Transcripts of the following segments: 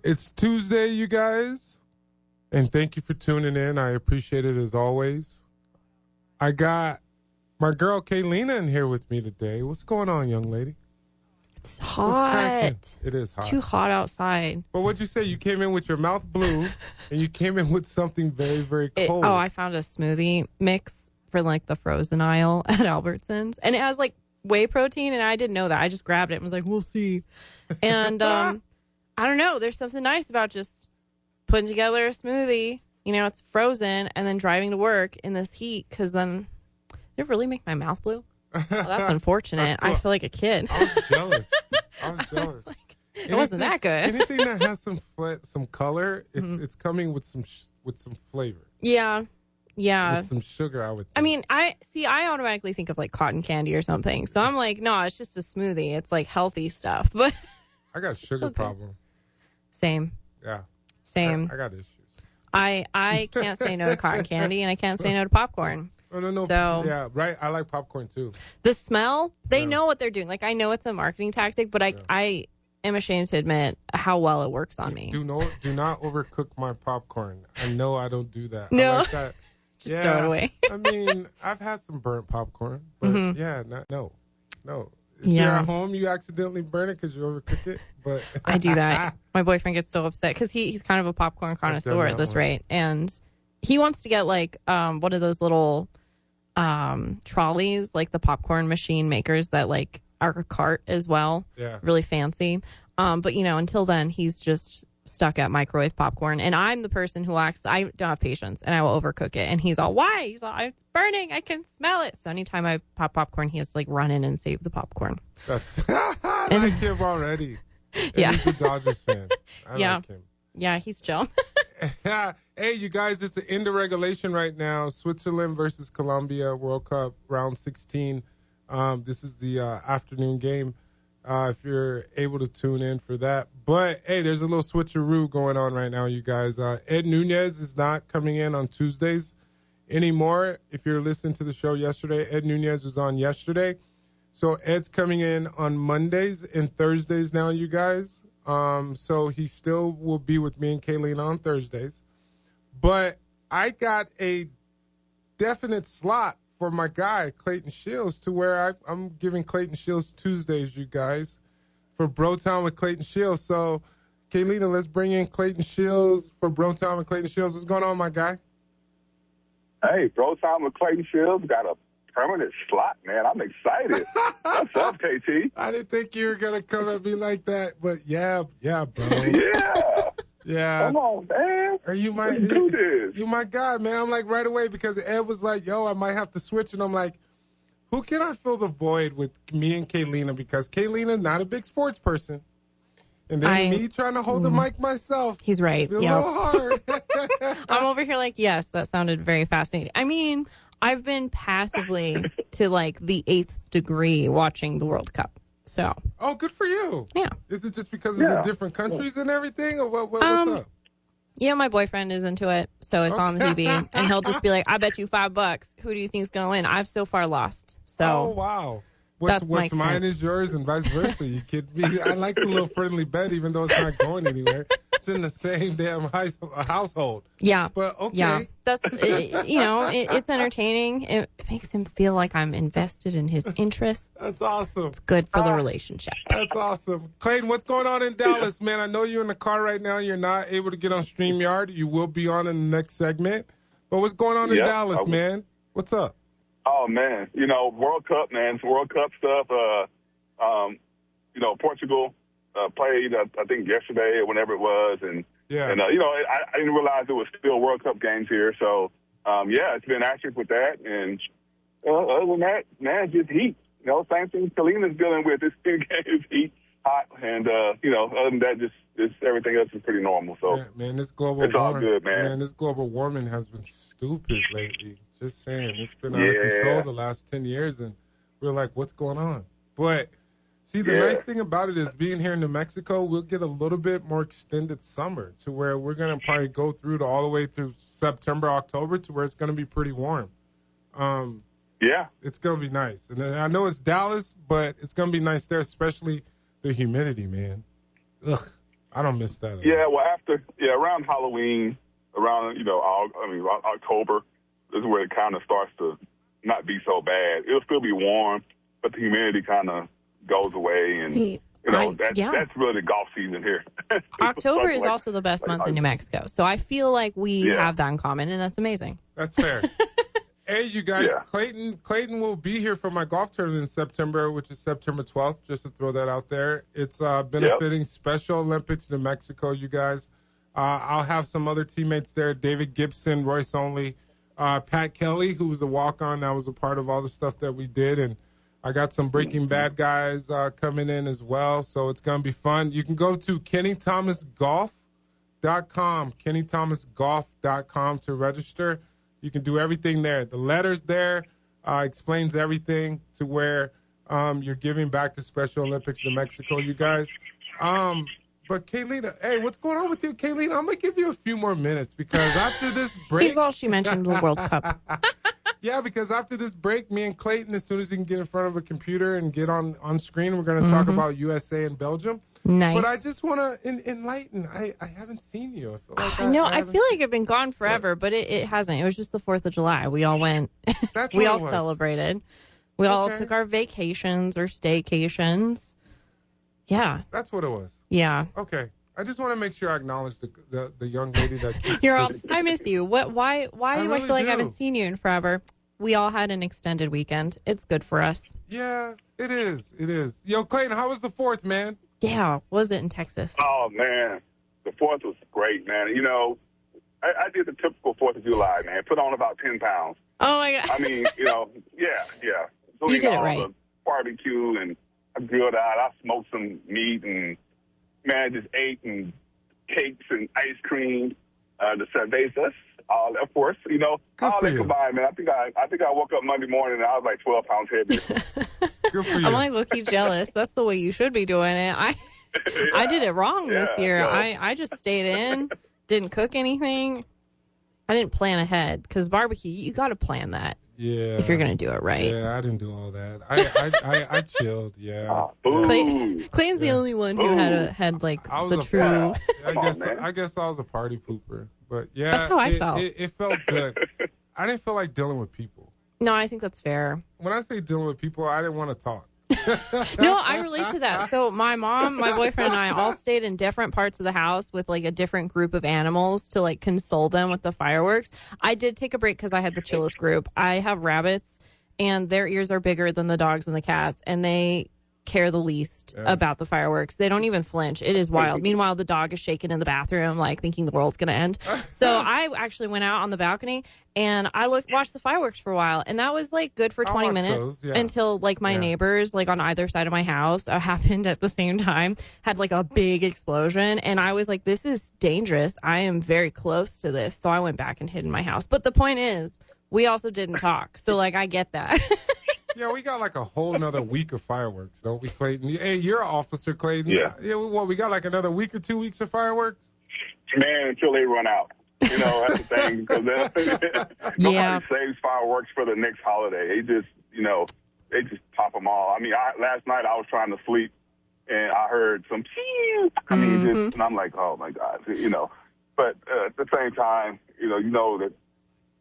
It's Tuesday, you guys, and thank you for tuning in. I appreciate it as always. I got my girl Kaylina in here with me today. What's going on, young lady? It's hot. It is hot. It's too hot outside. But what'd you say? You came in with your mouth blue, and you came in with something very, very cold. I found a smoothie mix for like the frozen aisle at Albertsons, and it has like whey protein, and I didn't know that. I just grabbed it and was like, "We'll see." And I don't know. There's something nice about just putting together a smoothie. You know, it's frozen, and then driving to work in this heat. Because then, did it really make my mouth blue? Well, that's unfortunate. That's cool. I feel like a kid. I was jealous. It wasn't that good. Anything that has some color, it's coming with some flavor. Yeah. With some sugar, I would think. I mean, I automatically think of like cotton candy or something. So I'm like, no, it's just a smoothie. It's like healthy stuff. But I got a sugar problem. Same. Yeah. Same. I got issues. I can't say no to cotton candy, and I can't say no to popcorn. No. So, yeah, right. I like popcorn too. The smell, they know what they're doing. Like, I know it's a marketing tactic, but I am ashamed to admit how well it works on me. Do not overcook my popcorn. I know I don't do that. No. I like that. Just throw it away. I mean, I've had some burnt popcorn, but no. If Yeah. you're at home, you accidentally burn it because you overcook it. But I do that. My boyfriend gets so upset because he's kind of a popcorn connoisseur at this rate, and he wants to get like one of those little trolleys, like the popcorn machine makers that like are a cart as well. Yeah. Really fancy. But you know, until then, he's just stuck at microwave popcorn, and I'm the person who acts. I don't have patience, and I will overcook it. And he's all, "Why?" He's all, "It's burning. I can smell it." So anytime I pop popcorn, he has to like run in and save the popcorn. That's I like him already. Yeah, he's a Dodgers fan. I like him. Yeah, he's chill. Hey, you guys, it's the end of regulation right now. Switzerland versus Colombia, World Cup, round 16. This is the afternoon game. If you're able to tune in for that. But, hey, there's a little switcheroo going on right now, you guys. Ed Nunez is not coming in on Tuesdays anymore. If you're listening to the show yesterday, Ed Nunez was on yesterday. So Ed's coming in on Mondays and Thursdays now, you guys. So he still will be with me and Kayleen on Thursdays. But I got a definite slot for my guy, Clayton Shields, to where I'm giving Clayton Shields Tuesdays, you guys, for Bro Town with Clayton Shields. So, Kaylina, let's bring in Clayton Shields for Bro Town with Clayton Shields. What's going on, my guy? Hey, Bro Town with Clayton Shields got a permanent slot, man. I'm excited. What's up, KT? I didn't think you were going to come at me like that, but yeah, bro. Yeah. Yeah. Come on, man. Are you my Let's do this. You my guy, man. I'm like right away because Ed was like, yo, I might have to switch. And I'm like, who can I fill the void with me and Kaylina? Because Kaylina's not a big sports person. And then me trying to hold the mic myself. He's right. Be a little hard. I'm over here like, yes, that sounded very fascinating. I mean, I've been passively to like the 8th degree watching the World Cup. So. Oh, good for you. Yeah. Is it just because of the different countries and everything? Or what's up? Yeah, my boyfriend is into it. So it's on the TV. And he'll just be like, I bet you $5. Who do you think's going to win? I've so far lost. So. Oh, wow. What's mine is yours and vice versa. You kidding me? I like the little friendly bet, even though it's not going anywhere. It's in the same damn household. Yeah. But okay. Yeah. That's, it's entertaining. It makes him feel like I'm invested in his interests. That's awesome. It's good for the relationship. That's awesome. Clayton, what's going on in Dallas, man? I know you're in the car right now. You're not able to get on StreamYard. You will be on in the next segment. But what's going on in Dallas, man? What's up? Oh, man. World Cup, man. It's World Cup stuff. Portugal played, I think, yesterday or whenever it was. And I didn't realize it was still World Cup games here. So, it's been active with that. And other than that, man, just heat. Same thing Kalina's dealing with. This game is heat, hot. And, other than that, just everything else is pretty normal. So, man, this global it's all good, man. Man, this global warming has been stupid lately. Just saying, it's been out of control the last 10 years, and we're like, what's going on? But, see, the nice thing about it is being here in New Mexico, we'll get a little bit more extended summer to where we're going to probably go through all the way through September, October, to where it's going to be pretty warm. It's going to be nice. And I know it's Dallas, but it's going to be nice there, especially the humidity, man. Ugh. I don't miss that. Yeah, well, around Halloween, around, October, this is where it kind of starts to not be so bad. It'll still be warm, but the humidity kind of goes away. And, that's really the golf season here. October is also the best month in New Mexico. So I feel like we have that in common, and that's amazing. That's fair. Hey, you guys, Clayton will be here for my golf tournament in September, which is September 12th, just to throw that out there. It's benefiting Special Olympics New Mexico, you guys. I'll have some other teammates there, David Gibson, Royce Only, Pat Kelly, who was a walk-on that was a part of all the stuff that we did, and I got some Breaking Bad guys coming in as well, so it's going to be fun. You can go to KennyThomasGolf.com, KennyThomasGolf.com to register. You can do everything there. The letters there explains everything to where you're giving back to Special Olympics New Mexico, you guys. But Kaylina, hey, what's going on with you, Kaylina? I'm going to give you a few more minutes because after this break. He's all she mentioned, the World Cup. Yeah, because after this break, me and Clayton, as soon as he can get in front of a computer and get on screen, we're going to talk about USA and Belgium. Nice. But I just want to enlighten. I haven't seen you. I feel like I've been gone forever, but it hasn't. It was just the 4th of July. We all went. We all celebrated. We all took our vacations or staycations. Yeah. That's what it was. Yeah. Okay. I just want to make sure I acknowledge the young lady that keeps I miss you. Why do I feel like I haven't seen you in forever? We all had an extended weekend. It's good for us. Yeah, it is. It is. Yo, Clayton, how was the 4th, man? Yeah, was it in Texas? Oh, man. The 4th was great, man. You know, I did the typical 4th of July, man. Put on about 10 pounds. Oh, my God. I mean, yeah. So you did it right. The barbecue, and I grilled out. I smoked some meat, and, man, just ate and cakes and ice cream, the cervezas, all that for us, all that combined, man. I think I woke up Monday morning and I was like 12 pounds heavier. Good for you. I'm like low-key jealous. That's the way you should be doing it. I did it wrong this year. No. I just stayed in, didn't cook anything. I didn't plan ahead because barbecue, you got to plan that. Yeah. If you're going to do it right. Yeah, I didn't do all that. I chilled, yeah. Clayton's the only one who had like the true. I guess I was a party pooper. But yeah. That's how I felt. It felt good. I didn't feel like dealing with people. No, I think that's fair. When I say dealing with people, I didn't want to talk. No, I relate to that. So my mom, my boyfriend, and I all stayed in different parts of the house with like a different group of animals to like console them with the fireworks. I did take a break because I had the chillest group. I have rabbits, and their ears are bigger than the dogs and the cats, and they care the least about the fireworks. They don't even flinch. It is wild. Meanwhile, the dog is shaking in the bathroom, like thinking the world's going to end. So I actually went out on the balcony and I watched the fireworks for a while. And that was like good for 20 minutes until like my neighbors, like on either side of my house, happened at the same time, had like a big explosion. And I was like, this is dangerous. I am very close to this. So I went back and hid in my house. But the point is, we also didn't talk. So like, I get that. Yeah, we got like a whole another week of fireworks, don't we, Clayton? Hey, you're an officer, Clayton. Yeah. We got like another week or 2 weeks of fireworks? Man, until they run out. That's the thing. Because nobody saves fireworks for the next holiday. They just pop them all. I mean, last night I was trying to sleep, and I heard some and I'm like, oh, my God. But at the same time, you know that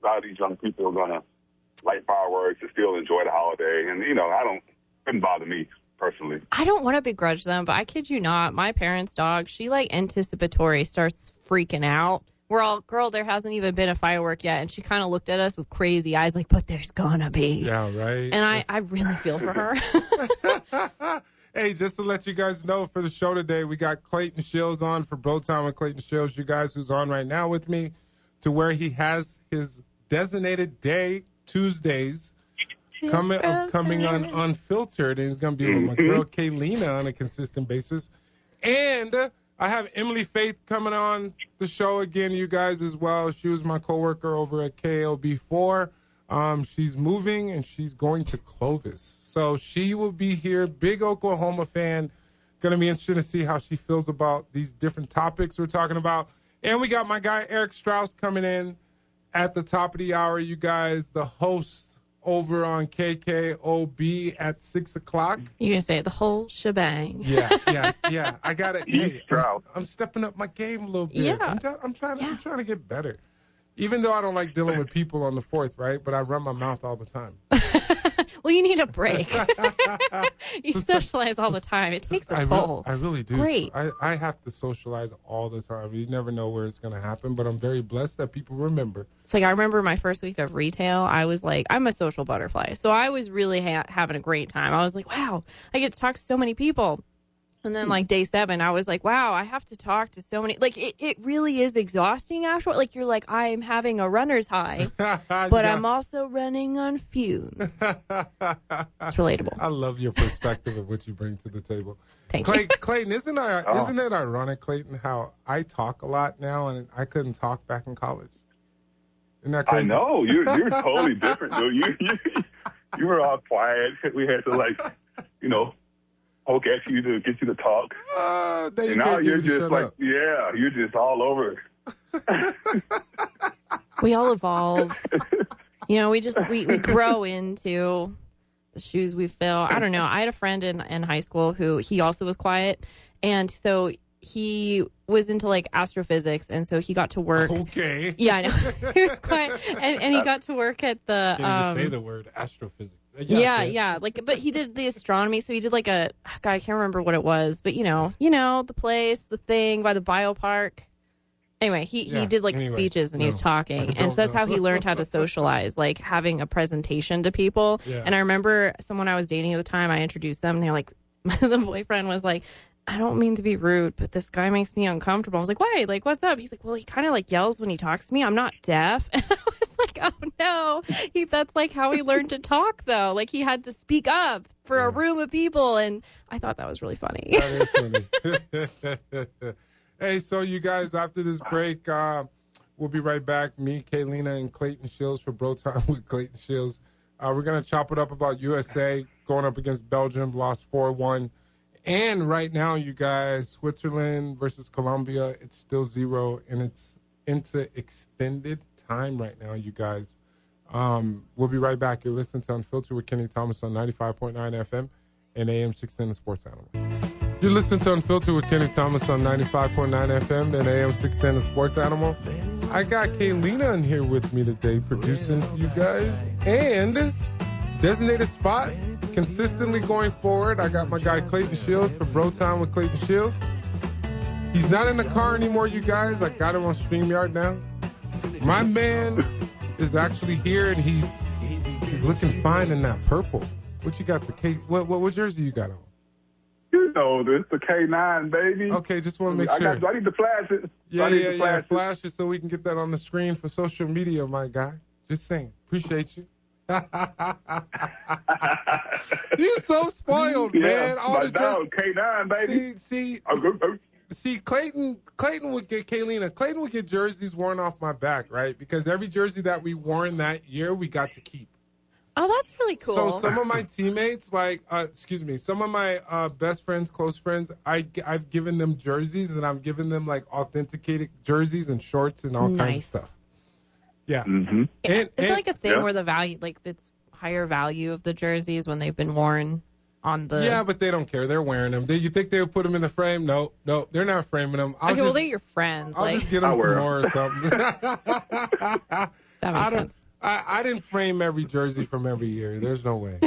a lot of these young people are going to light fireworks and still enjoy the holiday. And, couldn't bother me personally. I don't want to begrudge them, but I kid you not, my parents' dog, she like anticipatory starts freaking out. We're all, girl, there hasn't even been a firework yet. And she kind of looked at us with crazy eyes like, but there's gonna be. Yeah, right. And I really feel for her. Hey, just to let you guys know, for the show today, we got Clayton Shields on for Bro Time with Clayton Shields, you guys, who's on right now with me, to where he has his designated day, Tuesdays, coming on Unfiltered, and he's going to be with my girl Kaylina on a consistent basis. And I have Emily Faith coming on the show again, you guys, as well. She was my coworker over at KLB4. She's moving, and she's going to Clovis. So she will be here, big Oklahoma fan. Going to be interesting to see how she feels about these different topics we're talking about. And we got my guy Eric Strauss coming in at the top of the hour, you guys, the host over on KKOB at 6 o'clock. You're going to say the whole shebang. Yeah. I got it. Hey, Strauss. I'm stepping up my game a little bit. Yeah. I'm trying to get better. Even though I don't like dealing with people on the fourth, right? But I run my mouth all the time. Well, you need a break. You socialize all the time. It takes a toll. I really do. Great. I have to socialize all the time. You never know where it's going to happen, but I'm very blessed that people remember. It's like I remember my first week of retail. I was like, I'm a social butterfly. So I was really having a great time. I was like, wow, I get to talk to so many people. And then like day 7, I was like, wow, I have to talk to so many. Like it really is exhausting after. Like you're like, I'm having a runner's high, but I'm also running on fumes. It's relatable. I love your perspective of what you bring to the table. Thank you. Clayton, isn't it ironic, Clayton, how I talk a lot now and I couldn't talk back in college? Isn't that crazy? I know. You're totally different, dude. You were all quiet. We had to poke at you to get you to talk. And now you're just like, you're just all over. We all evolve. We grow into the shoes we fill. I don't know. I had a friend in high school who he also was quiet. And so he was into like astrophysics. And so he got to work. Okay. Yeah, I know. He was quiet. And he got to work at the... Can't even say the word astrophysics. Yeah. But he did the astronomy, so he did like I can't remember what it was, but the place, the thing by the biopark. Anyway, he did speeches and he was talking, and so that's how he learned how to socialize, like having a presentation to people. Yeah. And I remember someone I was dating at the time, I introduced them, and they're like, the boyfriend was like, I don't mean to be rude, but this guy makes me uncomfortable. I was like, why? Like, what's up? He's like, well, he kind of like yells when he talks to me. I'm not deaf. And I was like, oh no. That's like how he learned to talk though. Like he had to speak up for a room of people. And I thought that was really funny. That is funny. Hey, so you guys, after this break, we'll be right back. Me, Kaylina, and Clayton Shields for Bro Time with Clayton Shields. We're going to chop it up about USA going up against Belgium, lost 4-1. And right now, you guys, Switzerland versus Colombia, it's still 0, and it's into extended time right now, you guys. We'll be right back. You're listening to Unfiltered with Kenny Thomas on 95.9 FM and AM 610 The Sports Animal. You're listening to Unfiltered with Kenny Thomas on 95.9 FM and AM 610 The Sports Animal. I got Kaylina in here with me today producing for you guys. And designated spot, consistently going forward, I got my guy Clayton Shields for Bro Time with Clayton Shields. He's not in the car anymore, you guys. I got him on StreamYard now. My man is actually here, and he's looking fine in that purple. What you got? What jersey you got on? You know this, the K9, baby. Okay, just want to make sure. Do I need to flash it? Yeah. Flash it so we can get that on the screen for social media, my guy. Just saying. Appreciate you. You're so spoiled, man. All the dog, K9, baby. See, Clayton would get Kaylina. Clayton would get jerseys worn off my back, right? Because every jersey that we worn that year, we got to keep. Oh, that's really cool. So some of my teammates, some of my best friends, close friends, I've given them jerseys, and I've given them like authenticated jerseys and shorts and all kinds of stuff. Yeah. Mm-hmm. It's like a thing where the value, like it's higher value of the jerseys when they've been worn on the... Yeah, but they don't care. They're wearing them. You think they would put them in the frame? No, they're not framing them. Well, they're your friends. I'll just get them some more or something. That makes sense. I didn't frame every jersey from every year. There's no way.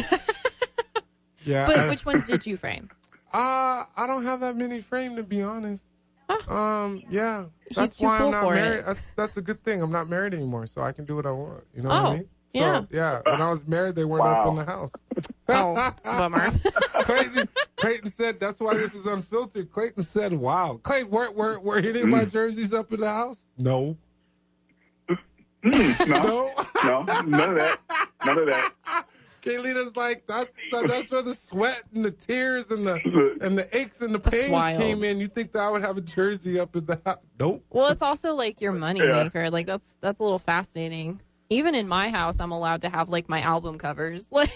Yeah. But which ones did you frame? I don't have that many framed, to be honest. Huh. Yeah. That's why I'm not married. That's a good thing. I'm not married anymore, so I can do what I want. You know what I mean? Yeah. So, yeah. When I was married, they weren't up in the house. Oh, bummer. Clayton said, that's why this is unfiltered. Clayton said, wow. Clayton, were any of my jerseys up in the house? No. No, none of that. Kaylina's like, that's where the sweat and the tears and the aches and the pains came in. You think that I would have a jersey up in the house? Nope. Well, it's also like your money maker. Like that's a little fascinating. Even in my house, I'm allowed to have like my album covers. Like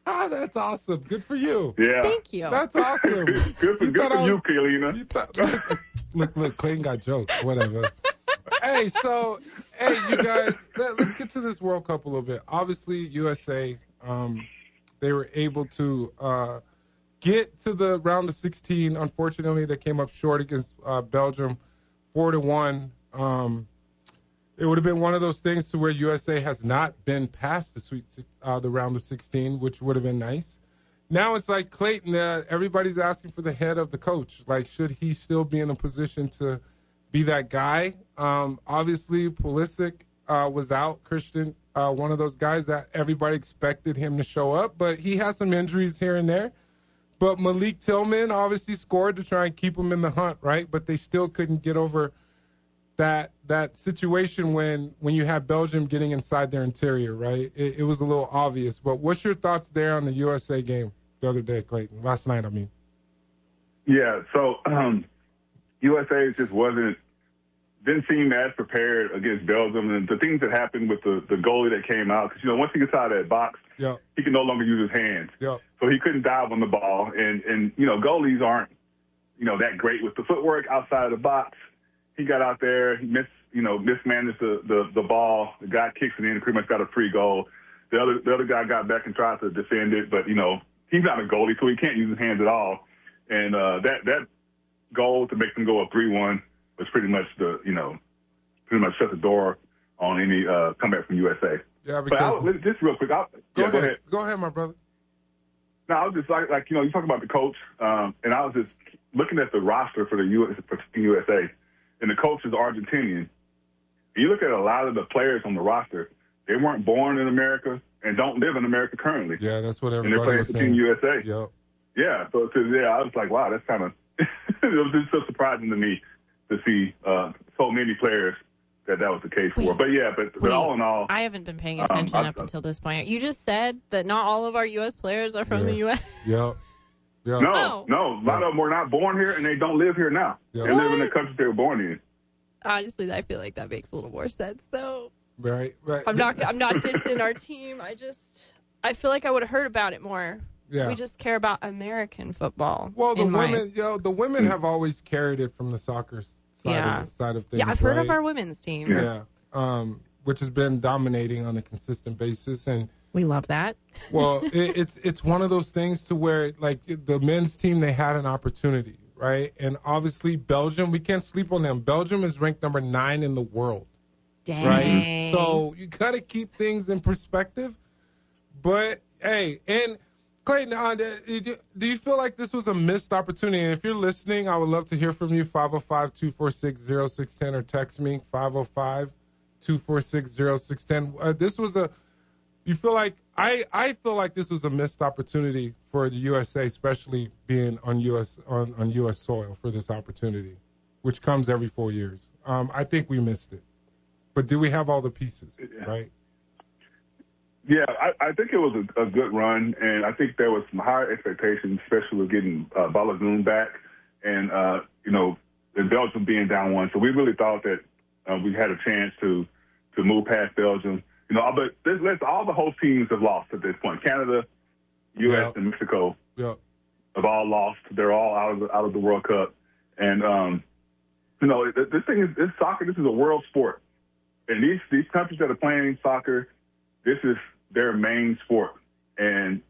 that's awesome. Good for you. Yeah. Thank you. That's awesome. Good for you, Kaylina. Look, Clayton got jokes. Whatever. Hey, so Hey, you guys, let's get to this World Cup a little bit. Obviously, USA, they were able to get to the round of 16. Unfortunately, they came up short against Belgium, 4-1. It would have been one of those things to where USA has not been past the round of 16, which would have been nice. Now it's like Clayton. Everybody's asking for the head of the coach. Like, should he still be in a position to be that guy? Obviously, Pulisic was out. Christian, one of those guys that everybody expected him to show up, but he has some injuries here and there. But Malik Tillman obviously scored to try and keep him in the hunt, right? But they still couldn't get over that situation when you have Belgium getting inside their interior, right? It was a little obvious. But what's your thoughts there on the USA game the other day, Clayton? Last night, I mean. Yeah, so USA just didn't seem as prepared against Belgium. And the things that happened with the goalie that came out, because, once he gets out of that box, he can no longer use his hands. So he couldn't dive on the ball. And goalies aren't, that great with the footwork outside of the box. He got out there, he mismanaged the ball. The guy kicks it in and pretty much got a free goal. The other guy got back and tried to defend it, but, he's not a goalie, so he can't use his hands at all. And that goal to make them go up 3-1 was pretty much shut the door on any comeback from USA. Yeah, because just real quick. Go ahead. Go ahead, my brother. No, I was just like you talk about the coach, and I was just looking at the roster for the USA, and the coach is Argentinian. And you look at a lot of the players on the roster, they weren't born in America and don't live in America currently. Yeah, that's what everybody was saying. And they're playing for Team USA. Yep. Yeah, so I was like, wow, that's kind of it was just so surprising to me to see so many players that was the case for. But all in all, I haven't been paying attention up until this point. You just said that not all of our U.S. players are from the U.S. Yep. No, a lot of them were not born here, and they don't live here now. Yep. They live in the country they were born in. Honestly, I feel like that makes a little more sense, though. Right. I'm not dissing our team. I feel like I would have heard about it more. Yeah. We just care about American football. Well, the women have always carried it from the soccer side of things. Yeah, I've heard of our women's team. Yeah. Which has been dominating on a consistent basis, and we love that. Well, it's one of those things to where, like, the men's team, they had an opportunity, right? And obviously Belgium, we can't sleep on them. Belgium is ranked number 9 in the world. Dang. Right? So you got to keep things in perspective. But, hey, and Clayton, do you feel like this was a missed opportunity? And if you're listening, I would love to hear from you, 505-246-0610, or text me, 505-246-0610. This was you feel like, I feel like this was a missed opportunity for the USA, especially being on U.S. soil for this opportunity, which comes every 4 years. I think we missed it. But do we have all the pieces, right? Yeah, I think it was a good run, and I think there was some higher expectations, especially with getting Balogun back and, and Belgium being down 1. So we really thought that we had a chance to move past Belgium. But all the host teams have lost at this point. Canada, U.S., and Mexico have all lost. They're all out of the World Cup. And, this thing is soccer. This is a world sport. And these countries that are playing soccer, this is their main sport. And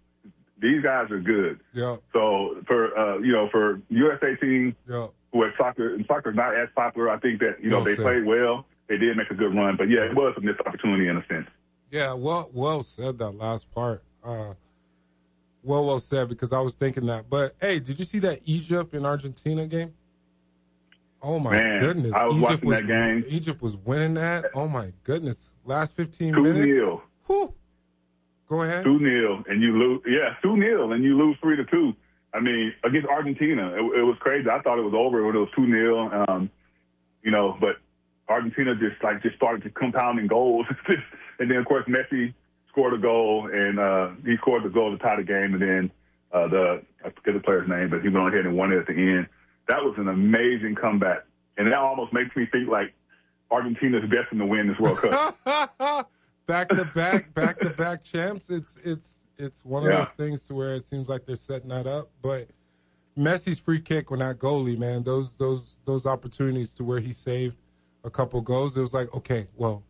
these guys are good. Yeah. So for USA team who at soccer, and soccer is not as popular, I think that, they played well. They did make a good run, but it was a missed opportunity in a sense. Yeah, well said, that last part. Well said, because I was thinking that. But hey, did you see that Egypt and Argentina game? Oh my goodness! I was watching that game. Egypt was winning that. Oh my goodness! Last 15 minutes. 2-0. Whew. Go ahead. 2-0, and you lose. Yeah, 2-0, and you lose 3-2. I mean, against Argentina, it was crazy. I thought it was over when it was 2-0. But Argentina just started compounding goals. And then, of course, Messi scored a goal, and he scored the goal to tie the game. And then I forget the player's name, but he went ahead and won it at the end. That was an amazing comeback. And that almost makes me think like Argentina's destined to win this World Cup. back-to-back champs. It's one of those things to where it seems like they're setting that up. But Messi's free kick when that goalie, man, those opportunities to where he saved a couple goals, it was like, okay, well,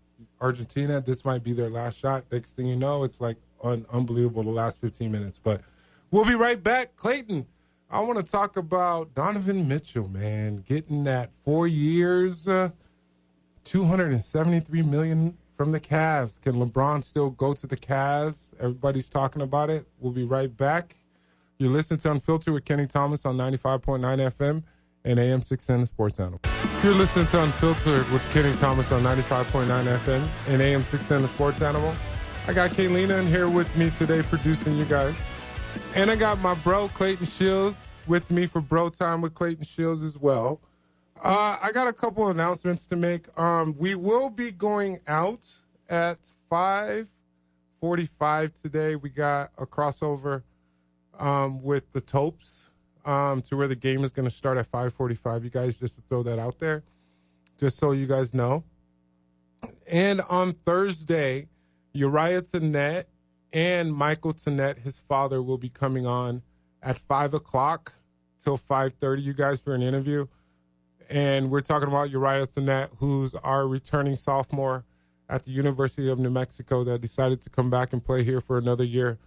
Argentina. This might be their last shot. Next thing you know, it's like unbelievable the last 15 minutes. But we'll be right back. Clayton, I want to talk about Donovan Mitchell, man, getting that 4 years, $273 million from the Cavs. Can LeBron still go to the Cavs? Everybody's talking about it. We'll be right back. You're listening to Unfiltered with Kenny Thomas on 95.9 FM and AM 610 Sports Channel. You're listening to Unfiltered with Kenny Thomas on 95.9 FM and AM 610 Sports Channel. I got Kaylina in here with me today producing you guys. And I got my bro, Clayton Shields, with me for Bro Time with Clayton Shields as well. I got a couple announcements to make. We will be going out at 5:45 today. We got a crossover with the Topes to where the game is going to start at 5:45. You guys, just to throw that out there, just so you guys know. And on Thursday, Uriah Tenet and Michael Tenet, his father, will be coming on at 5 o'clock till 5:30, you guys, for an interview. And we're talking about Uriah Tenet, who's our returning sophomore at the University of New Mexico that decided to come back and play here for another year.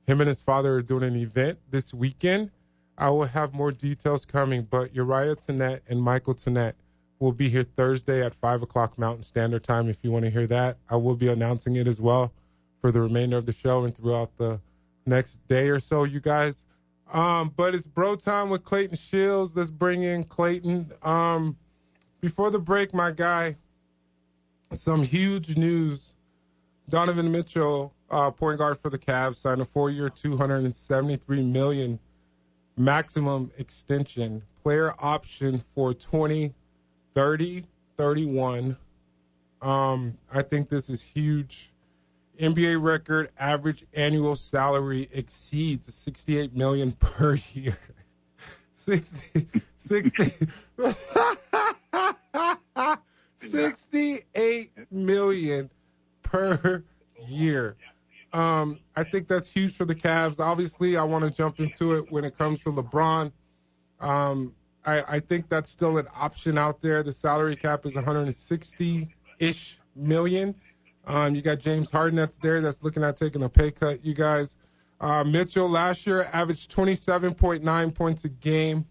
Him and his father are doing an event this weekend. I will have more details coming, but Uriah Tenet and Michael Tenet will be here Thursday at 5 o'clock Mountain Standard Time. If you want to hear that, I will be announcing it as well for the remainder of the show and throughout the next day or so, you guys. But it's Bro Time with Clayton Shields. Let's bring in Clayton. Before the break, my guy, some huge news. Donovan Mitchell, point guard for the Cavs, signed a 4-year, $273 million maximum extension, player option for 2030, 31. I think this is huge. NBA record average annual salary exceeds $68 million per year. 68 million per year. I think that's huge for the Cavs. Obviously, I want to jump into it when it comes to LeBron. I think that's still an option out there. The salary cap is 160-ish million. You got James Harden that's there that's looking at taking a pay cut, you guys. Mitchell last year averaged 27.9 points a game,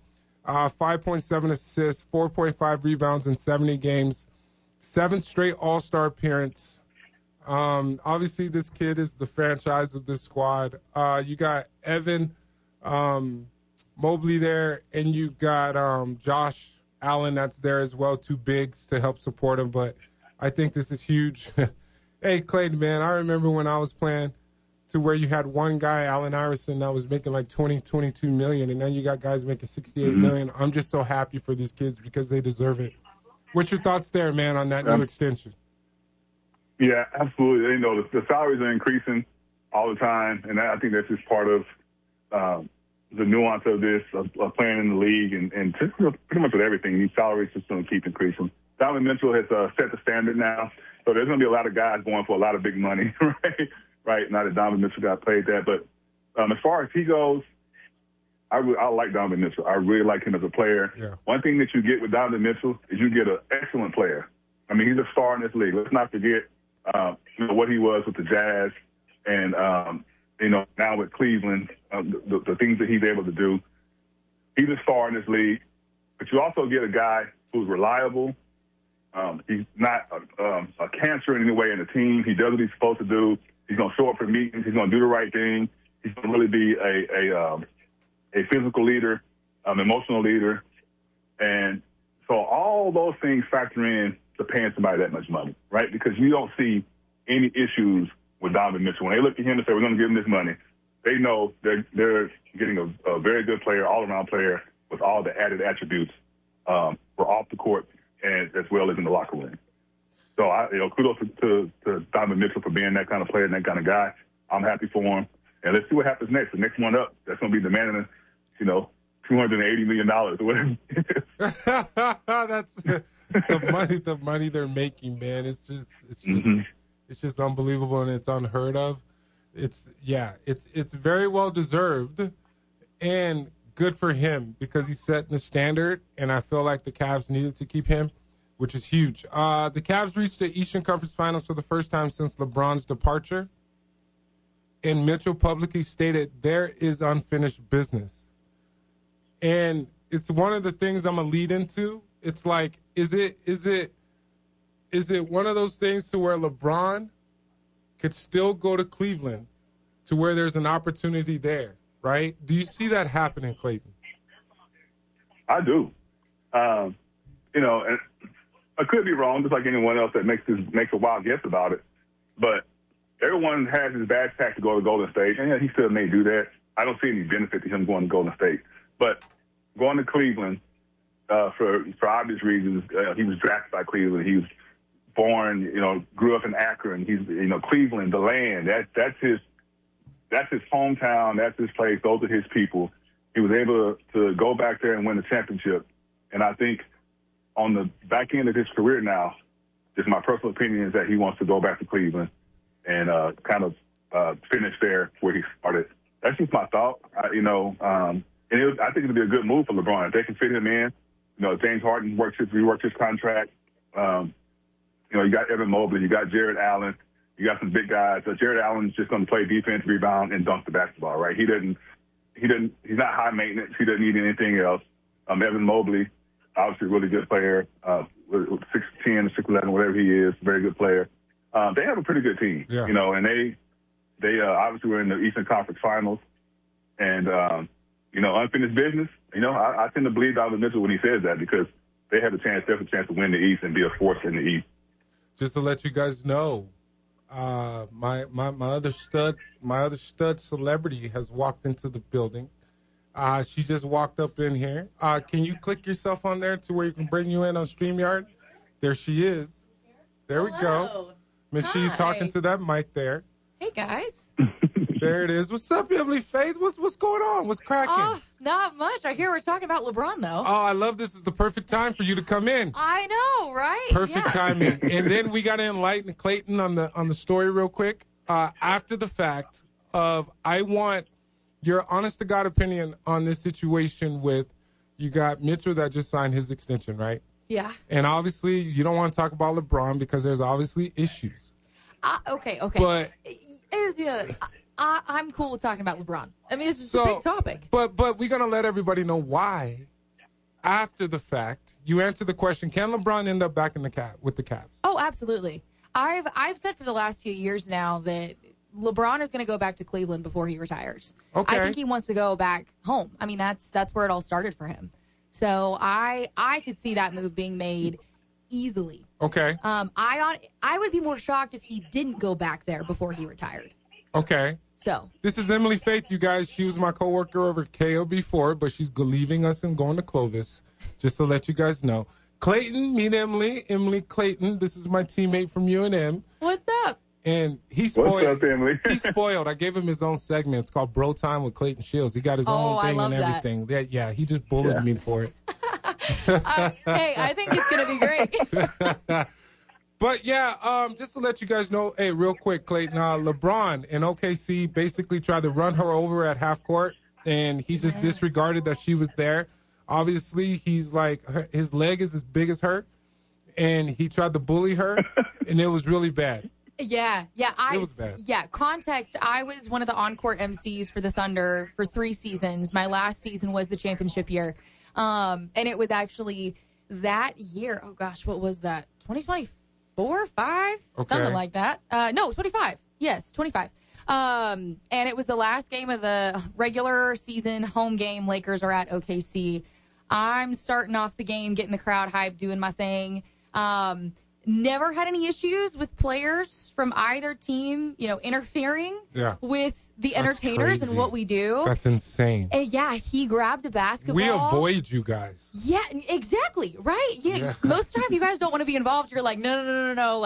5.7 assists, 4.5 rebounds in 70 games, 7 straight All-Star appearance. Obviously, this kid is the franchise of this squad. You got Evan Mobley there, and you got Josh Allen that's there as well, 2 bigs to help support him. But I think this is huge. Hey, Clayton, man, I remember when I was playing to where you had one guy, Allen Iverson, that was making like 22 million, and then you got guys making 68 million. I'm just so happy for these kids because they deserve it. What's your thoughts there, man, on that new extension? Yeah, absolutely. You know, the salaries are increasing all the time, and I think that's just part of the nuance of this, of playing in the league, and just pretty much with everything. These salaries just going to keep increasing. Donovan Mitchell has set the standard now, so there's going to be a lot of guys going for a lot of big money, right? Right, now that Donovan Mitchell got played that. But as far as he goes, I like Donovan Mitchell. I really like him as a player. Yeah. One thing that you get with Donovan Mitchell is you get an excellent player. I mean, he's a star in this league. Let's not forget what he was with the Jazz and, now with Cleveland, the things that he's able to do. He's a star in this league. But you also get a guy who's reliable. He's not a cancer in any way in the team. He does what he's supposed to do. He's going to show up for meetings. He's going to do the right thing. He's going to really be a physical leader, emotional leader. And so all those things factor in to paying somebody that much money, right? Because you don't see any issues with Donovan Mitchell. When they look at him and say, we're going to give him this money, they know they're getting a very good player, all-around player with all the added attributes for off the court and as well as in the locker room. So, kudos to Donovan Mitchell for being that kind of player and that kind of guy. I'm happy for him. And let's see what happens next. The next one up, that's going to be demanding, $280 million or whatever. That's the money they're making, man. It's just unbelievable, and it's unheard of. It's very well deserved and good for him because he's setting the standard, and I feel like the Cavs needed to keep him which is huge. The Cavs reached the Eastern Conference Finals for the first time since LeBron's departure. And Mitchell publicly stated, there is unfinished business. And it's one of the things I'm going to lead into. It's like, is it one of those things to where LeBron could still go to Cleveland to where there's an opportunity there, right? Do you see that happening, Clayton? I do. And I could be wrong, just like anyone else that makes a wild guess about it. But everyone has his badge pack to go to Golden State, and he still may do that. I don't see any benefit to him going to Golden State. But going to Cleveland, for obvious reasons, he was drafted by Cleveland. He was born, grew up in Akron. He's, Cleveland, the land. That's his hometown. That's his place. Those are his people. He was able to go back there and win the championship. And I think on the back end of his career now, just my personal opinion is that he wants to go back to Cleveland and finish there where he started. That's just my thought. I think it'll be a good move for LeBron. If they can fit him in, James Harden reworked his contract. You got Evan Mobley, you got Jared Allen, you got some big guys. So Jared Allen's just going to play defense, rebound, and dunk the basketball, right? He's not high maintenance. He doesn't need anything else. Evan Mobley, obviously a really good player, 6'10", 6'11", whatever he is, very good player. They have a pretty good team, and they obviously were in the Eastern Conference Finals, and unfinished business. I tend to believe Donovan Mitchell when he says that because they have definitely a chance to win the East and be a force in the East. Just to let you guys know, my other stud celebrity has walked into the building. She just walked up in here. Can you click yourself on there to where you can bring you in on StreamYard? There she is. There we go. Make sure you're talking to that mic there. Hey, guys. There it is. What's up, Emily Faith? What's going on? What's cracking? Oh, not much. I hear we're talking about LeBron, though. Oh, I love this. Is the perfect time for you to come in. I know, right? Perfect timing. And then we got to enlighten Clayton on the story real quick. After the fact I want your honest-to-God opinion on this situation with you got Mitchell that just signed his extension, right? Yeah. And obviously you don't want to talk about LeBron because there's obviously issues. Okay. But I'm cool with talking about LeBron. I mean, it's just a big topic. But we're going to let everybody know why, after the fact, you answer the question, can LeBron end up back in with the Cavs? Oh, absolutely. I've said for the last few years now that LeBron is going to go back to Cleveland before he retires. Okay. I think he wants to go back home. I mean, that's where it all started for him. So I could see that move being made easily. Okay. I would be more shocked if he didn't go back there before he retired. Okay. So this is Emily Faith, you guys. She was my coworker over at KO before, but she's leaving us and going to Clovis, just to let you guys know. Clayton, meet Emily. Emily Clayton. This is my teammate from UNM. What's up? And he's spoiled. What's up, Emily? He's spoiled. I gave him his own segment. It's called Bro Time with Clayton Shields. He got his own thing and everything. Yeah, he just bullied me for it. Hey, I think it's going to be great. But, yeah, just to let you guys know, hey, real quick, Clayton, LeBron in OKC basically tried to run her over at half court, and he just disregarded that she was there. Obviously, he's like, his leg is as big as her, and he tried to bully her, and it was really bad. Yeah. It was bad. Yeah, context, I was one of the on-court MCs for the Thunder for 3 seasons. My last season was the championship year. And it was actually that year. Oh, gosh, what was that? 2024, 5? Okay. Something like that. No, 25. Yes, 25. And it was the last game of the regular season home game. Lakers are at OKC. I'm starting off the game, getting the crowd hyped, doing my thing. Never had any issues with players from either team, interfering with the entertainers and what we do. That's insane. And he grabbed a basketball. We avoid you guys. Yeah, exactly. Right. Most of the time you guys don't want to be involved. You're like, no.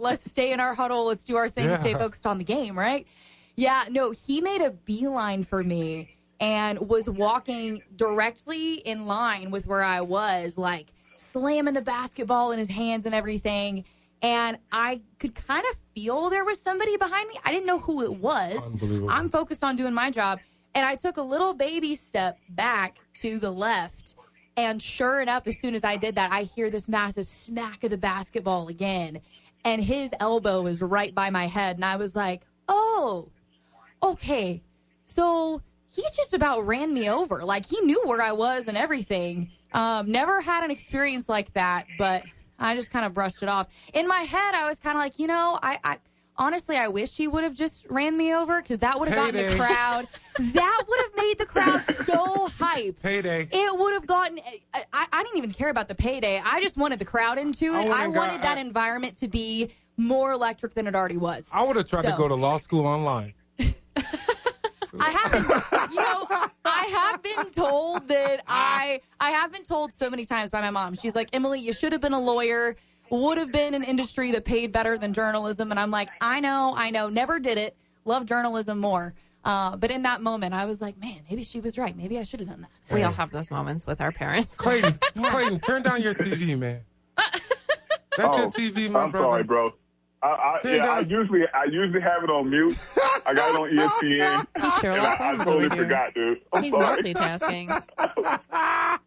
Let's stay in our huddle. Let's do our thing. Stay focused on the game. Right. Yeah. No, he made a beeline for me and was walking directly in line with where I was, like, slamming the basketball in his hands and everything. And I could kind of feel there was somebody behind me. I didn't know who it was. Unbelievable. I'm focused on doing my job. And I took a little baby step back to the left. And sure enough, as soon as I did that, I hear this massive smack of the basketball again. And his elbow was right by my head. And I was like, oh, okay. So he just about ran me over. Like, he knew where I was and everything. Never had an experience like that, but I just kind of brushed it off. In my head, I was kind of like, I honestly, I wish he would have just ran me over, because that would have gotten the crowd. That would have made the crowd so hype. Payday. It would have gotten. I didn't even care about the payday. I just wanted the crowd into it. I wanted that environment to be more electric than it already was. I would have tried to go to law school online. I have been told that I have been told so many times by my mom. She's like, Emily, you should have been a lawyer. Would have been an industry that paid better than journalism. And I'm like, I know. Never did it. Love journalism more. But in that moment, I was like, man, maybe she was right. Maybe I should have done that. We all have those moments with our parents. Clayton, turn down your TV, man. That's your TV, my brother. I'm sorry, bro. I usually have it on mute. I got it on ESPN. He's Sherlock I Holmes totally over here. forgot, dude. He's multitasking. I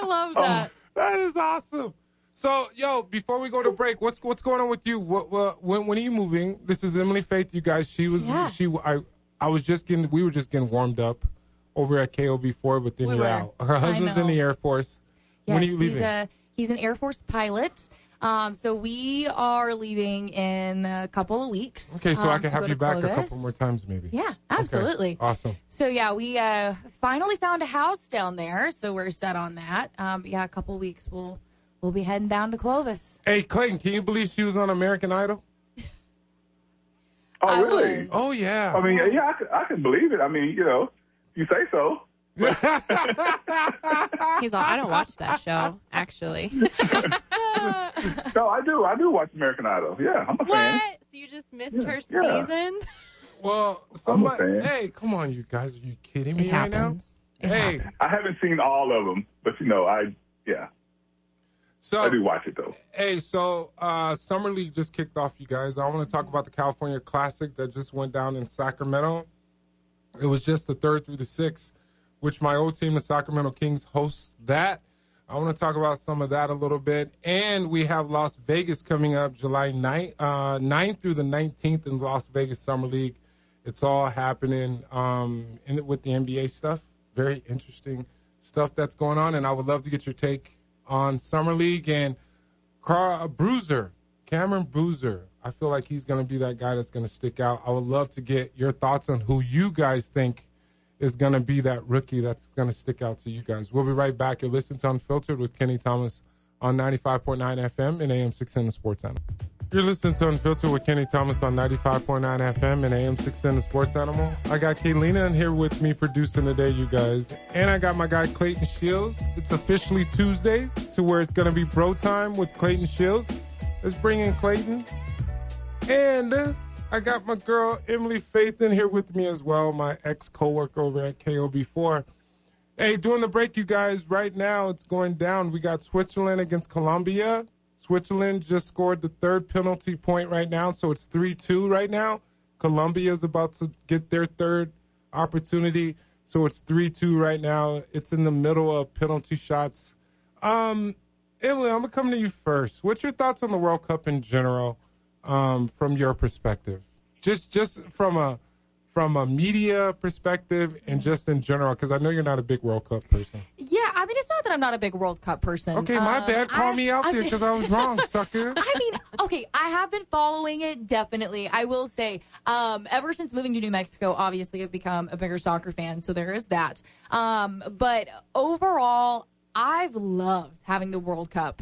love that. That is awesome. So, before we go to break, what's going on with you? When are you moving? This is Emily Faith, you guys. We were just getting warmed up over at KOB4, but then you're out. Her husband's in the Air Force. Yes, when are you leaving? He's an Air Force pilot. So we are leaving in a couple of weeks. Okay, so I can have you back a couple more times, maybe. Yeah, absolutely. Okay, awesome. So we finally found a house down there, so we're set on that. But a couple of weeks we'll be heading down to Clovis. Hey, Clayton, can you believe she was on American Idol? Oh, really? Oh, yeah. I mean, I can believe it. I mean, you say so. He's all, I don't watch that show, actually. No, I do. I do watch American Idol. Yeah, I'm a fan. What? So you just missed her season? Well, somebody. Hey, come on, you guys. Are you kidding me right now? It happens. I haven't seen all of them, but So I do watch it though. Hey, so Summer League just kicked off, you guys. I want to talk about the California Classic that just went down in Sacramento. It was just the 3rd through the 6th, which my old team, the Sacramento Kings, hosts that. I want to talk about some of that a little bit. And we have Las Vegas coming up July 9th through the 19th in Las Vegas Summer League. It's all happening with the NBA stuff. Very interesting stuff that's going on. And I would love to get your take on Summer League and Cameron Boozer. I feel like he's going to be that guy that's going to stick out. I would love to get your thoughts on who you guys think is going to be that rookie that's going to stick out to you guys. We'll be right back. You're listening to Unfiltered with Kenny Thomas on 95.9 FM and AM 610 Sports Animal. You're listening to Unfiltered with Kenny Thomas on 95.9 FM and AM 610 Sports Animal. I got Kaylina in here with me producing today, you guys. And I got my guy Clayton Shields. It's officially Tuesdays to where it's going to be bro time with Clayton Shields. Let's bring in Clayton. And I got my girl Emily Faith in here with me as well, my ex-coworker over at KOB4. Hey, during the break, you guys, right now it's going down. We got Switzerland against Colombia. Switzerland just scored the 3rd penalty point right now, so it's 3-2 right now. Colombia is about to get their 3rd opportunity, so it's 3-2 right now. It's in the middle of penalty shots. Emily, I'm going to come to you first. What's your thoughts on the World Cup in general? From your perspective, just from a media perspective and just in general, because I know you're not a big World Cup person. Yeah, I mean, it's not that I'm not a big World Cup person. Okay, my bad. Call me out there because I was wrong, sucker. I mean, okay, I have been following it, definitely. I will say, ever since moving to New Mexico, obviously I've become a bigger soccer fan, so there is that. But overall, I've loved having the World Cup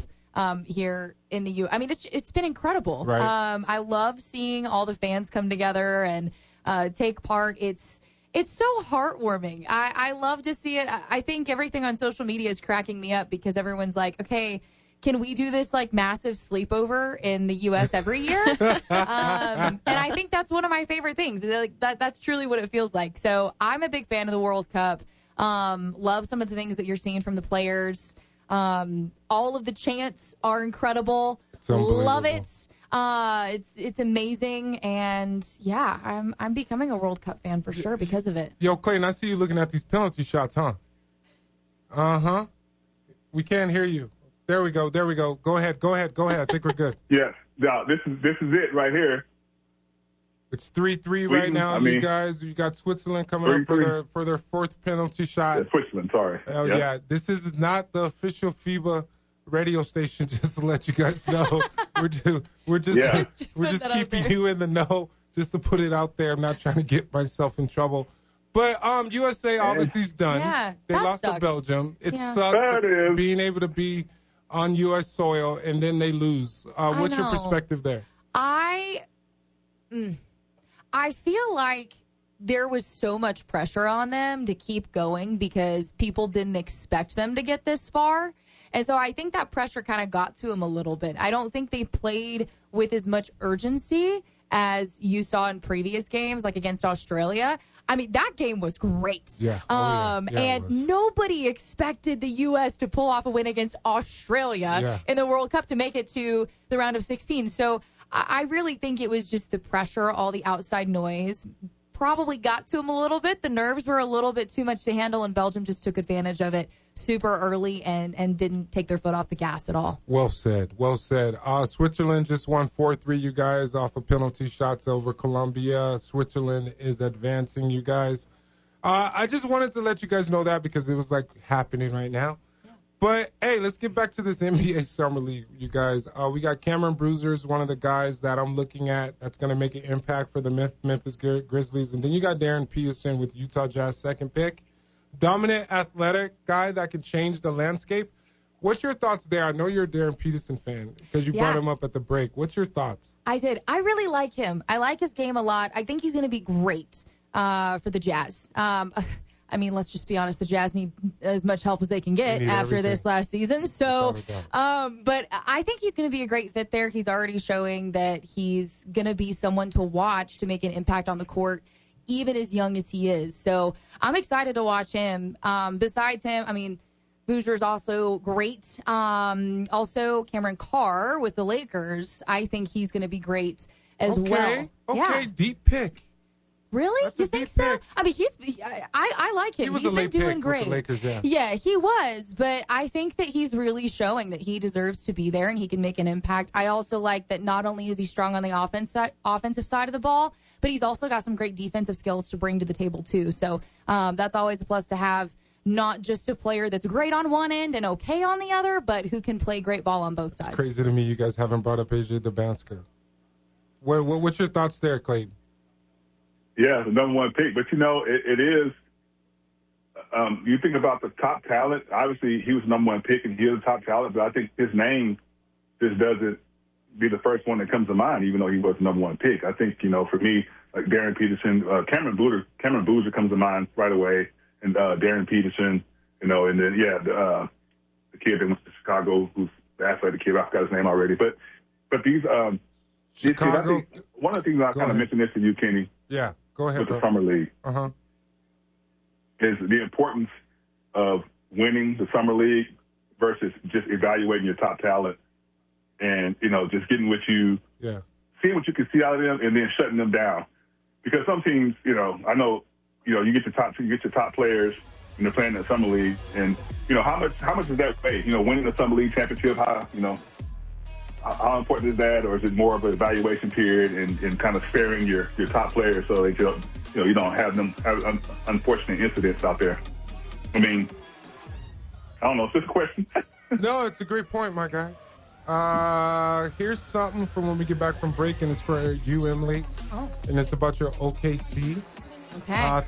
here in the U. I mean, it's been incredible. Right. I love seeing all the fans come together and take part. It's so heartwarming. I love to see it. I think everything on social media is cracking me up because everyone's like, okay, can we do this like massive sleepover in the U.S. every year? And I think that's one of my favorite things. That's truly what it feels like. So I'm a big fan of the World Cup. Love some of the things that you're seeing from the players. All of the chants are incredible. Love it. It's amazing, and yeah, I'm becoming a World Cup fan for sure because of it. Yo, Clayton, I see you looking at these penalty shots, huh? Uh-huh. We can't hear you. There we go. Go ahead. I think we're good. Yes. Now, this is it right here. It's 3-3 right now, you guys. You got Switzerland coming up for their fourth penalty shot. Yeah, Switzerland, sorry. Oh, yeah. This is not the official FIBA radio station, just to let you guys know. we're just keeping you in the know, just to put it out there. I'm not trying to get myself in trouble. But USA obviously is done. Yeah, they lost to Belgium. It sucks being able to be on U.S. soil and then they lose. What's your perspective there? I feel like there was so much pressure on them to keep going because people didn't expect them to get this far. And so I think that pressure kind of got to them a little bit. I don't think they played with as much urgency as you saw in previous games, like against Australia. I mean, that game was great. Yeah. And nobody expected the U.S. to pull off a win against Australia in the World Cup to make it to the round of 16. So I really think it was just the pressure, all the outside noise probably got to them a little bit. The nerves were a little bit too much to handle, and Belgium just took advantage of it super early and didn't take their foot off the gas at all. Well said. Switzerland just won 4-3, you guys, off of penalty shots over Colombia. Switzerland is advancing, you guys. I just wanted to let you guys know that because it was like happening right now. But, hey, let's get back to this NBA Summer League, you guys. We got Cameron Bruiser's one of the guys that I'm looking at that's going to make an impact for the Memphis Grizzlies. And then you got Darren Peterson with Utah Jazz second pick. Dominant, athletic guy that can change the landscape. What's your thoughts there? I know you're a Darren Peterson fan because you brought him up at the break. What's your thoughts? I did. I really like him. I like his game a lot. I think he's going to be great for the Jazz. I mean, let's just be honest. The Jazz need as much help as they can get after this last season. So, but I think he's going to be a great fit there. He's already showing that he's going to be someone to watch to make an impact on the court, even as young as he is. So I'm excited to watch him. Besides him, I mean, Boozer's also great. Also, Cameron Carr with the Lakers. I think he's going to be great as well. Okay, deep pick. Really? That's you think so? Pick. I mean, I like him. He's been doing great. With the Lakers, yeah, he was, but I think that he's really showing that he deserves to be there and he can make an impact. I also like that not only is he strong on the offensive side of the ball, but he's also got some great defensive skills to bring to the table too. So that's always a plus to have. Not just a player that's great on one end and okay on the other, but who can play great ball on both sides. It's crazy to me you guys haven't brought up AJ Dabanska. What's your thoughts there, Clayton? Yeah, the number one pick. But, it is you think about the top talent. Obviously, he was the number one pick, and he is the top talent. But I think his name just doesn't be the first one that comes to mind, even though he was the number one pick. I think, for me, like Darren Peterson, Cameron Boozer comes to mind right away, and Darren Peterson, and then, the kid that went to Chicago, who's the athletic kid. I forgot his name already. But these Chicago. I think one of the things I kind of mentioned this to you, Kenny. Yeah. Go ahead, with the Summer League is the importance of winning the Summer League versus just evaluating your top talent and, just getting what you seeing what you can see out of them and then shutting them down. Because some teams, I know, you get your top players and they're playing in the Summer League and, how much does that weigh? Winning the Summer League championship, how important is that, or is it more of an evaluation period and kind of sparing your top players so that you don't have them have unfortunate incidents out there? I mean, I don't know. Is this a question? No, it's a great point, my guy. Here's something from when we get back from break, and it's for you, Emily. Oh. And it's about your OKC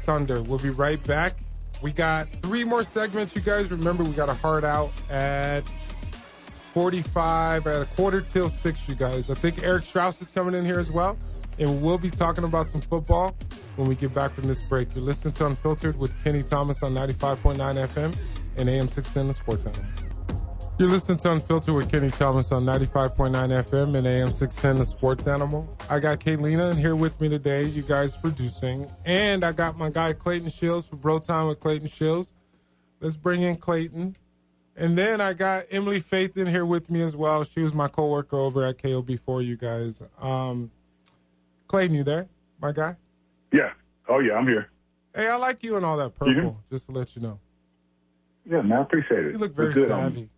Thunder. We'll be right back. We got 3 more segments, you guys. Remember, we got a hard out at 45 at 5:45, you guys. I think Eric Strauss is coming in here as well, and we'll be talking about some football when we get back from this break. You're listening to Unfiltered with Kenny Thomas on 95.9 FM and AM 610, the Sports Animal. You're listening to Unfiltered with Kenny Thomas on 95.9 FM and AM 610, the Sports Animal. I got Kaylina in here with me today, you guys producing, and I got my guy Clayton Shields for Bro Time with Clayton Shields. Let's bring in Clayton. And then I got Emily Faith in here with me as well. She was my coworker over at KOB4, you guys. Clayton, you there, my guy? Yeah. Oh, yeah, I'm here. Hey, I like you and all that purple, just to let you know. Yeah, man, I appreciate it. You look very savvy.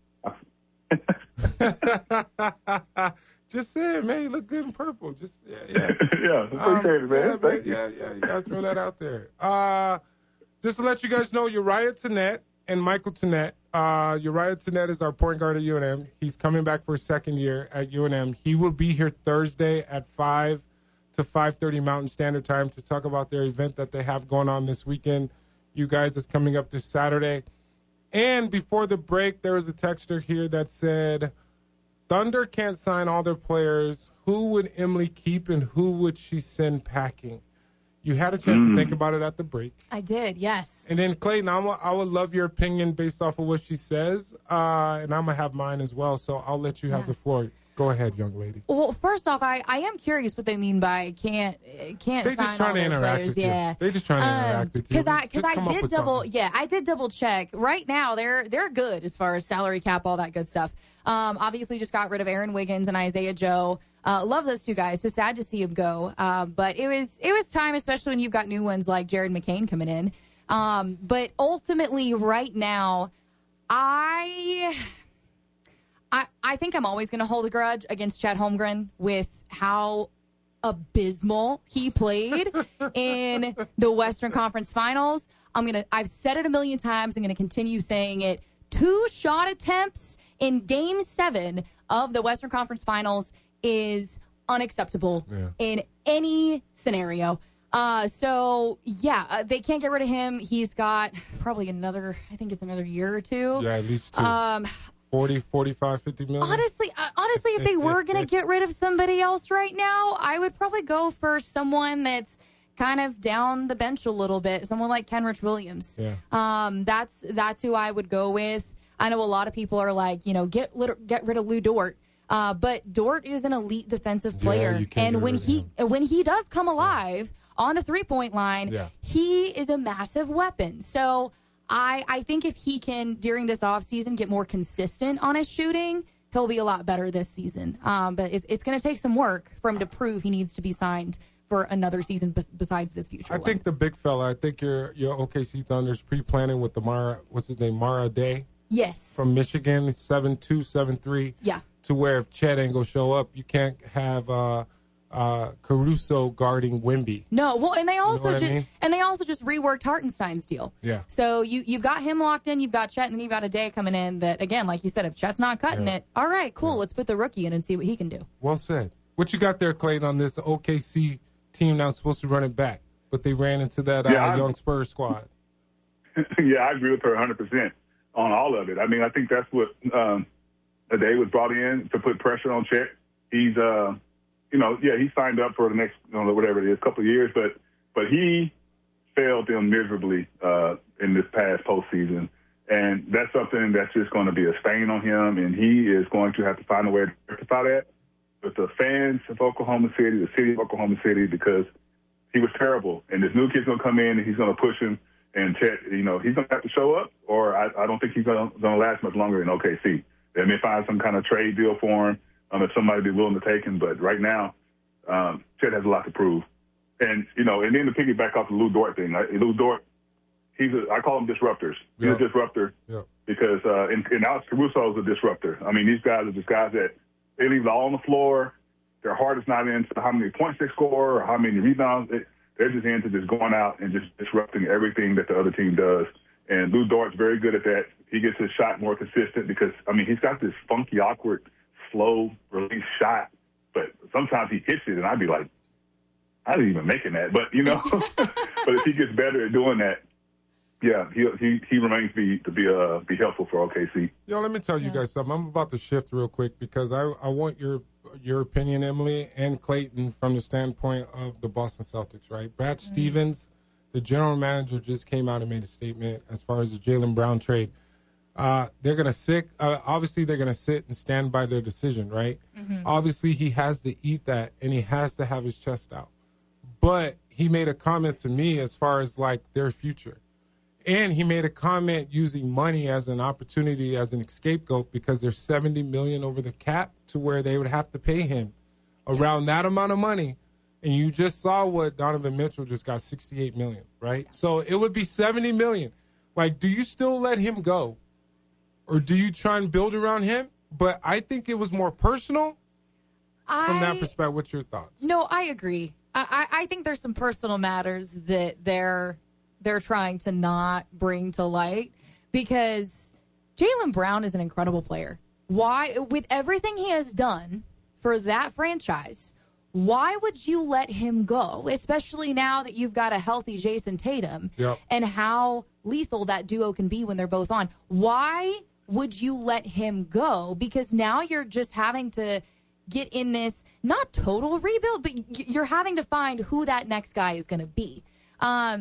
Just say it, man. You look good in purple. Just yeah. Yeah, appreciate it, man. Thank you. Yeah. You gotta throw that out there. Just to let you guys know, Uriah Tenet and Michael Tenet. Uriah Tenet is our point guard at UNM. He's coming back for his second year at UNM. He will be here Thursday at 5 to 5:30 Mountain Standard Time to talk about their event that they have going on this weekend. You guys is coming up this Saturday. And before the break, there was a texter here that said, Thunder can't sign all their players. Who would Emily keep and who would she send packing? You had a chance to think about it at the break. I did, yes. And then, Clayton, I would love your opinion based off of what she says, and I'm going to have mine as well, so I'll let you have the floor. Go ahead, young lady. Well, first off, I am curious what they mean by can't They sign just trying all to their interact players. with you. Yeah, They just trying to interact with you. Because I did double check. Right now, they're good as far as salary cap, all that good stuff. Obviously, just got rid of Aaron Wiggins and Isaiah Joe. Love those two guys. So sad to see him go. But it was time, especially when you've got new ones like Jared McCain coming in. But ultimately, right now, I think I'm always going to hold a grudge against Chet Holmgren with how abysmal he played in the Western Conference Finals. I've said it a million times. I'm going to continue saying it. 2 shot attempts in Game 7 of the Western Conference Finals is unacceptable in any scenario. They can't get rid of him. He's got probably another year or two. Yeah, at least 2. 40, 45, 50 million. Honestly, if they were going to get rid of somebody else right now, I would probably go for someone that's kind of down the bench a little bit, someone like Kenrich Williams. Yeah. That's who I would go with. I know a lot of people are like, get rid of Lou Dort. But Dort is an elite defensive player, and when he does come alive on the 3-point line, he is a massive weapon. So I think if he can, during this offseason, get more consistent on his shooting, he'll be a lot better this season. But it's going to take some work for him to prove he needs to be signed for another season besides this future one. I think the big fella, I think your OKC Thunder's pre-planning with the Mara Day? Yes. From Michigan, 7'2", 7'3". Yeah. To where if Chet ain't going to show up, you can't have Caruso guarding Wemby. No, well, and they also just reworked Hartenstein's deal. Yeah. So you've got him locked in, you've got Chet, and then you've got a Day coming in that, again, like you said, if Chet's not cutting it, all right, cool, let's put the rookie in and see what he can do. Well said. What you got there, Clayton, on this OKC team now supposed to run it back, but they ran into that young Spurs squad? Yeah, I agree with her 100% on all of it. I mean, I think that's what Day was brought in to put pressure on Chet. He's he signed up for the next, whatever it is, couple of years, but he failed them miserably in this past postseason. And that's something that's just going to be a stain on him, and he is going to have to find a way to rectify that with the fans of Oklahoma City, the city of Oklahoma City, because he was terrible. And this new kid's going to come in, and he's going to push him, and Chet, he's going to have to show up, or I don't think he's going to last much longer in OKC. They may find some kind of trade deal for him if somebody be willing to take him. But right now, Chet has a lot to prove. And, and then to piggyback off the Lou Dort thing, Lou Dort, I call them disruptors. He's a disruptor because and Alex Caruso is a disruptor. I mean, these guys are just guys that they leave it all on the floor. Their heart is not into how many points they score or how many rebounds. They're just into just going out and just disrupting everything that the other team does. And Lou Dort's very good at that. He gets his shot more consistent because, he's got this funky, awkward, slow release shot. But sometimes he hits it, and I'd be like, I didn't even making that. But, but if he gets better at doing that, he remains to be helpful for OKC. Let me tell you guys something. I'm about to shift real quick because I want your opinion, Emily and Clayton, from the standpoint of the Boston Celtics, right? Brad Stevens, the general manager, just came out and made a statement as far as the Jaylen Brown trade. They're going to sit. Obviously, they're going to sit and stand by their decision, right? Mm-hmm. Obviously, he has to eat that, and he has to have his chest out. But he made a comment to me as far as, like, their future. And he made a comment using money as an opportunity, as an scapegoat, because there's $70 million over the cap to where they would have to pay him around that amount of money. And you just saw what Donovan Mitchell just got, $68 million, right? So it would be $70 million. Like, do you still let him go? Or do you try and build around him? But I think it was more personal from that perspective. What's your thoughts? No, I agree. I think there's some personal matters that they're trying to not bring to light because Jaylen Brown is an incredible player. Why, with everything he has done for that franchise, why would you let him go? Especially now that you've got a healthy Jason Tatum and how lethal that duo can be when they're both on. Why would you let him go? Because now you're just having to get in this, not total rebuild, but you're having to find who that next guy is going to be.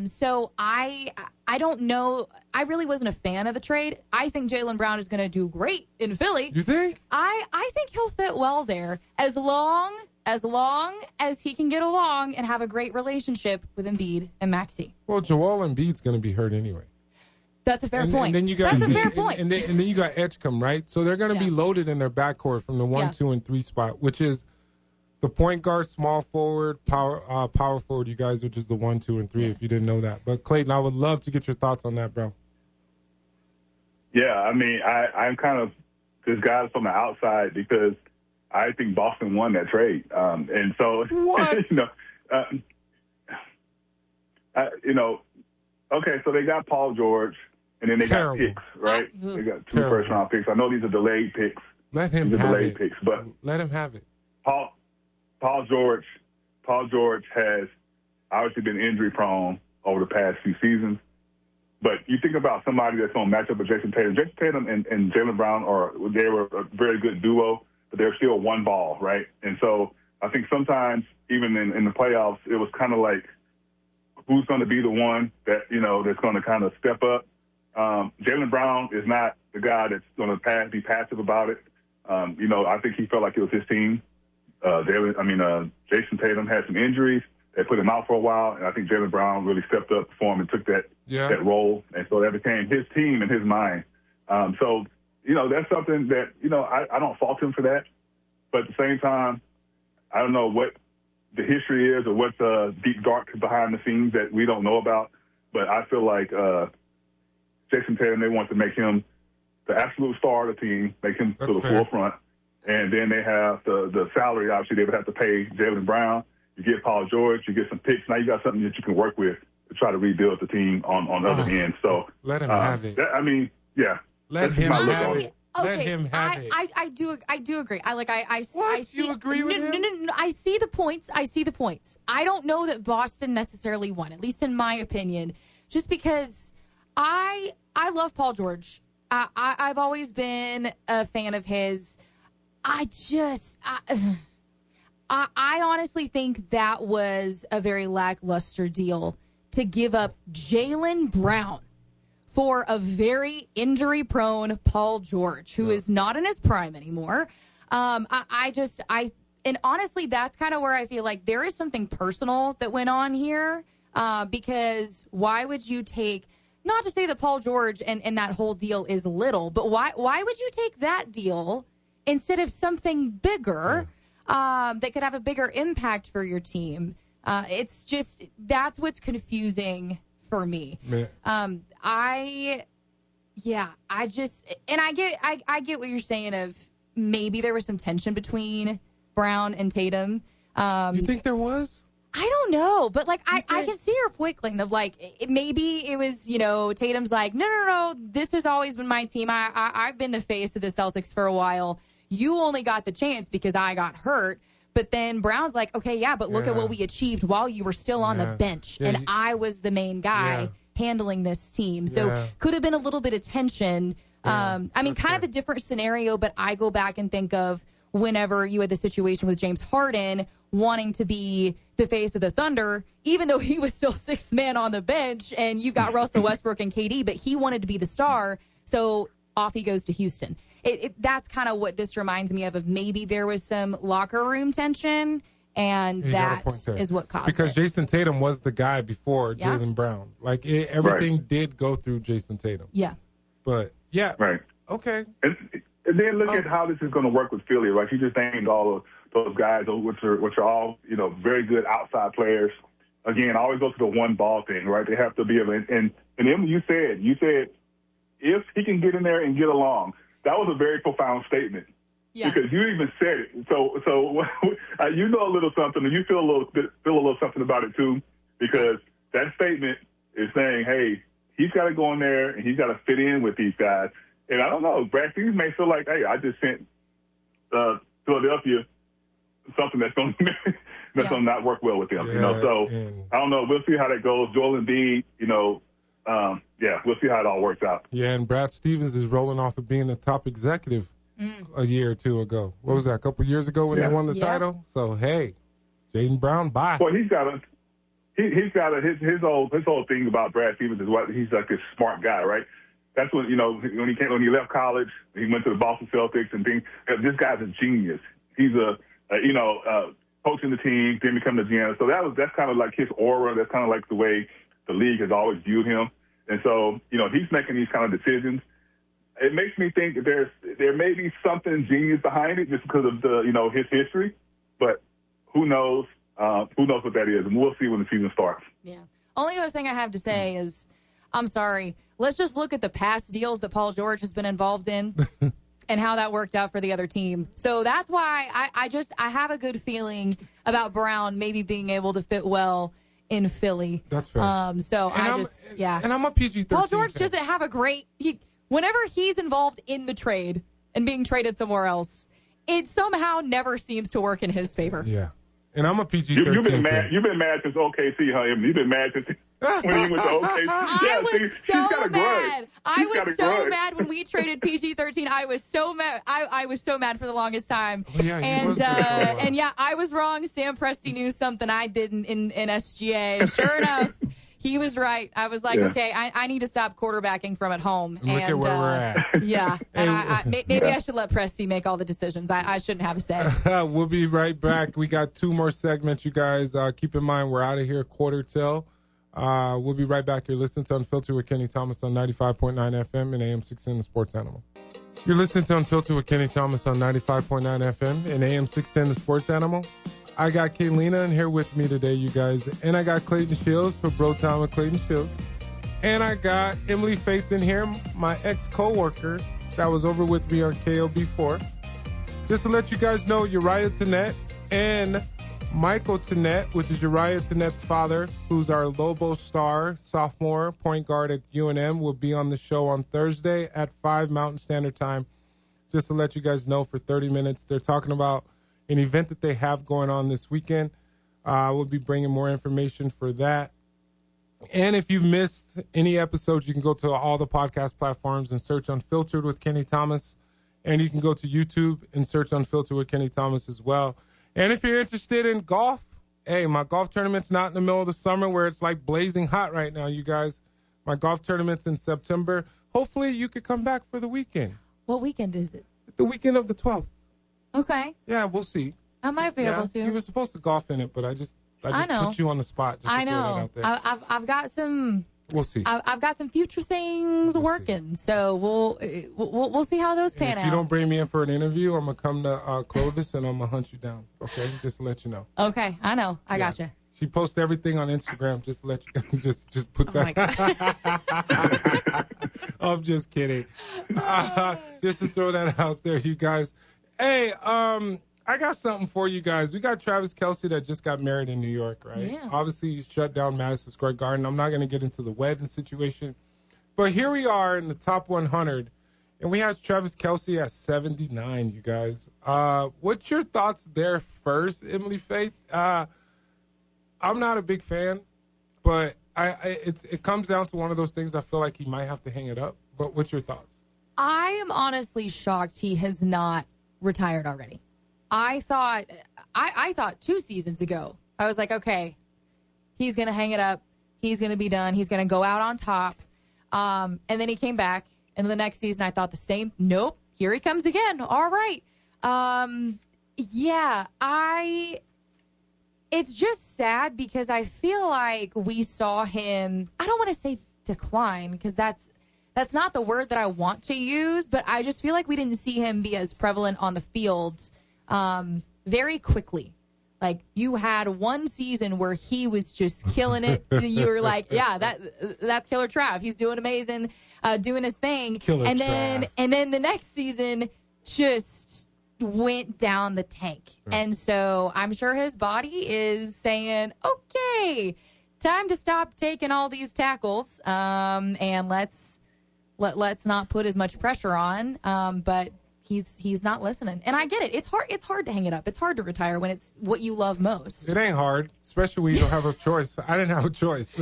So I don't know. I really wasn't a fan of the trade. I think Jaylen Brown is going to do great in Philly. You think? I think he'll fit well there as long as he can get along and have a great relationship with Embiid and Maxey. Well, Joel Embiid's going to be hurt anyway. That's a fair point. And then you got, That's a fair point. And then you got Edgecombe, right? So they're going to be loaded in their backcourt from the 1, 2, and 3 spot, which is the point guard, small forward, power forward. You guys are just the 1, 2, and 3 if you didn't know that. But, Clayton, I would love to get your thoughts on that, bro. Yeah, I mean, I'm kind of this guy from the outside because I think Boston won that trade. And so, what? Okay, so they got Paul George, and then they got picks, right? They got 2 first-round picks. I know these are delayed picks. Let him have delayed it. Picks, but let him have it. Paul George has obviously been injury-prone over the past few seasons. But you think about somebody that's going to match up with Jason Tatum. Jason Tatum and Jaylen Brown they were a very good duo, but they're still one ball, right? And so I think sometimes, even in the playoffs, it was kind of like, who's going to be the one that, that's going to kind of step up? Jaylen Brown is not the guy that's going to be passive about it. I think he felt like it was his team. Jason Tatum had some injuries. They put him out for a while, and I think Jaylen Brown really stepped up for him and took that role. And so that became his team in his mind. That's something that, I don't fault him for that. But at the same time, I don't know what the history is or what's deep, dark behind the scenes that we don't know about. But I feel like Jason Tatum, they want to make him the absolute star of the team, make him to the forefront. And then they have the salary, obviously, they would have to pay Jaylen Brown. You get Paul George, you get some picks. Now you got something that you can work with to try to rebuild the team on the other end. So let him have it. Let him have it. Okay, let him have it. I do agree. I see. You agree with him? No. I see the points. I don't know that Boston necessarily won, at least in my opinion, just because I love Paul George. I've always been a fan of his. I honestly think that was a very lackluster deal to give up Jaylen Brown for a very injury-prone Paul George, who is not in his prime anymore. And honestly, that's kind of where I feel like there is something personal that went on here, because why would you take, not to say that Paul George and that whole deal is little, but why would you take that deal instead of something bigger that could have a bigger impact for your team? It's just, that's what's confusing for me. I get what you're saying of maybe there was some tension between Brown and Tatum. You think there was? I don't know, but I can see your point, Clayton, of maybe it was, Tatum's like, no, this has always been my team. I've been the face of the Celtics for a while. You only got the chance because I got hurt. But then Brown's like, okay, but look at what we achieved while you were still on the bench. And I was the main guy handling this team. So could have been a little bit of tension. Kind of a different scenario, but I go back and think of whenever you had the situation with James Harden wanting to be the face of the Thunder, even though he was still sixth man on the bench, and you got Russell Westbrook and KD, but he wanted to be the star, so off he goes to Houston. That's kind of what this reminds me of maybe there was some locker room tension, and that is what caused it. Because Jason Tatum was the guy before Jaylen Brown. Everything did go through Jason Tatum. Yeah. But, Right. Okay. And then look at how this is going to work with Philly, right? You just named all of those guys, which are all, very good outside players. again, I always go to the one ball thing, right? They have to be able to, and then you said if he can get in there and get along, that was a very profound statement. Yeah. Because you even said it. So you know a little something, and you feel a little something about it too, because that statement is saying, hey, he's got to go in there and he's got to fit in with these guys. And I don't know, Brad Stevens may feel like, hey, I just sent Philadelphia something that's going to not work well with them. Yeah, so I don't know. We'll see how that goes. Joel Embiid, we'll see how it all works out. Yeah, and Brad Stevens is rolling off of being a top executive a year or two ago. What was that, a couple years ago when they won the title? So, hey, Jayden Brown, bye. Well, his whole thing about Brad Stevens is what he's like this smart guy, right? That's when when he left college, he went to the Boston Celtics and things. This guy's a genius. He's coaching the team, then become the GM. So that's kind of like his aura. That's kind of like the way the league has always viewed him. And so, he's making these kind of decisions. It makes me think that there may be something genius behind it just because of his history. But who knows? Who knows what that is? And we'll see when the season starts. Yeah. Only other thing I have to say is, I'm sorry. Let's just look at the past deals that Paul George has been involved in and how that worked out for the other team. So that's why I have a good feeling about Brown maybe being able to fit well in Philly. That's fair. And I'm a PG-13 Paul George fan. doesn't have a great whenever he's involved in the trade and being traded somewhere else, it somehow never seems to work in his favor. Yeah. And I'm a PG-13 You've been mad. fan. You've been mad since OKC, huh? You've been mad since when he went to OKC. I was so mad. I was so mad when we traded PG-13. I was so mad. I was so mad for the longest time. Oh, yeah, and I was wrong. Sam Presti knew something I didn't in SGA. And sure enough, he was right. I was like, okay, I need to stop quarterbacking from at home. And look at where we're at. Yeah. And maybe I should let Presti make all the decisions. I shouldn't have a say. We'll be right back. We got 2 more segments, you guys. Keep in mind, we're out of here quarter till. We'll be right back. You're listening to Unfiltered with Kenny Thomas on 95.9 FM and AM 610 The Sports Animal. You're listening to Unfiltered with Kenny Thomas on 95.9 FM and AM 610 The Sports Animal. I got Kaylina in here with me today, you guys. And I got Clayton Shields for Bro Time with Clayton Shields. And I got Emily Faith in here, my ex-co-worker that was over with me on KOB4. Just to let you guys know, Uriah Tenet and Michael Tenet, which is Uriah Tenet's father, who's our Lobo star, sophomore point guard at UNM, will be on the show on Thursday at 5 Mountain Standard Time. Just to let you guys know, for 30 minutes, they're talking about an event that they have going on this weekend. We'll be bringing more information for that. And if you've missed any episodes, you can go to all the podcast platforms and search Unfiltered with Kenny Thomas. And you can go to YouTube and search Unfiltered with Kenny Thomas as well. And if you're interested in golf, hey, my golf tournament's not in the middle of the summer where it's like blazing hot right now, you guys. My golf tournament's in September. Hopefully you could come back for the weekend. What weekend is it? The weekend of the 12th. Okay. Yeah, we'll see. I might be able to. You were supposed to golf in it, but I just put you on the spot. Just I to know. Throw that out there. I've got some. We'll see. I've got some future things working, so we'll see how those pan out. If you don't bring me in for an interview, I'm gonna come to Clovis and I'm gonna hunt you down. Okay, just to let you know. Okay, I know. I gotcha. She posts everything on Instagram. Just to let you just put that. Oh my God. I'm just kidding. Just to throw that out there, you guys. Hey, I got something for you guys. We got Travis Kelce that just got married in New York, right? Yeah. Obviously, he shut down Madison Square Garden. I'm not going to get into the wedding situation. But here we are in the top 100, and we have Travis Kelce at 79, you guys. What's your thoughts there first, Emily Faith? I'm not a big fan, but it comes down to one of those things I feel like he might have to hang it up. But what's your thoughts? I am honestly shocked he has not retired already. I thought 2 seasons ago, I was like, okay, he's going to hang it up. He's going to be done. He's going to go out on top. And then he came back. And the next season, I thought the same. Nope. Here he comes again. All right. It's just sad because I feel like we saw him, I don't want to say decline because that's not the word that I want to use, but I just feel like we didn't see him be as prevalent on the field very quickly. Like, you had one season where he was just killing it. You were like, yeah, that's Killer Trav. He's doing amazing, doing his thing. And then the next season just went down the tank. And so I'm sure his body is saying, okay, time to stop taking all these tackles, and let's not put as much pressure on. But he's not listening. And I get it. It's hard to hang it up. It's hard to retire when it's what you love most. It ain't hard, especially when you don't have a choice. I didn't have a choice.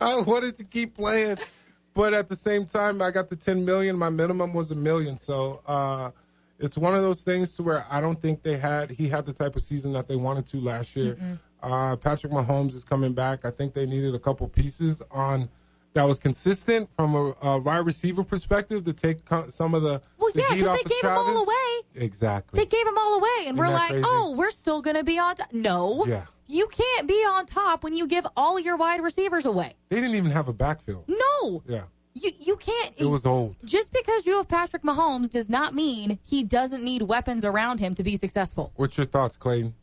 I wanted to keep playing, but at the same time, I got the $10 million. My minimum was $1 million. So it's one of those things to where I don't think he had the type of season that they wanted to last year. Patrick Mahomes is coming back. I think they needed a couple pieces that was consistent from a wide receiver perspective to take some of the heat off because they gave them all away. Exactly. They gave them all away, and we're like, crazy? oh, we're still going to be on top. No. Yeah. You can't be on top when you give all your wide receivers away. They didn't even have a backfield. No. Yeah. You can't. It was old. Just because you have Patrick Mahomes does not mean he doesn't need weapons around him to be successful. What's your thoughts, Clayton?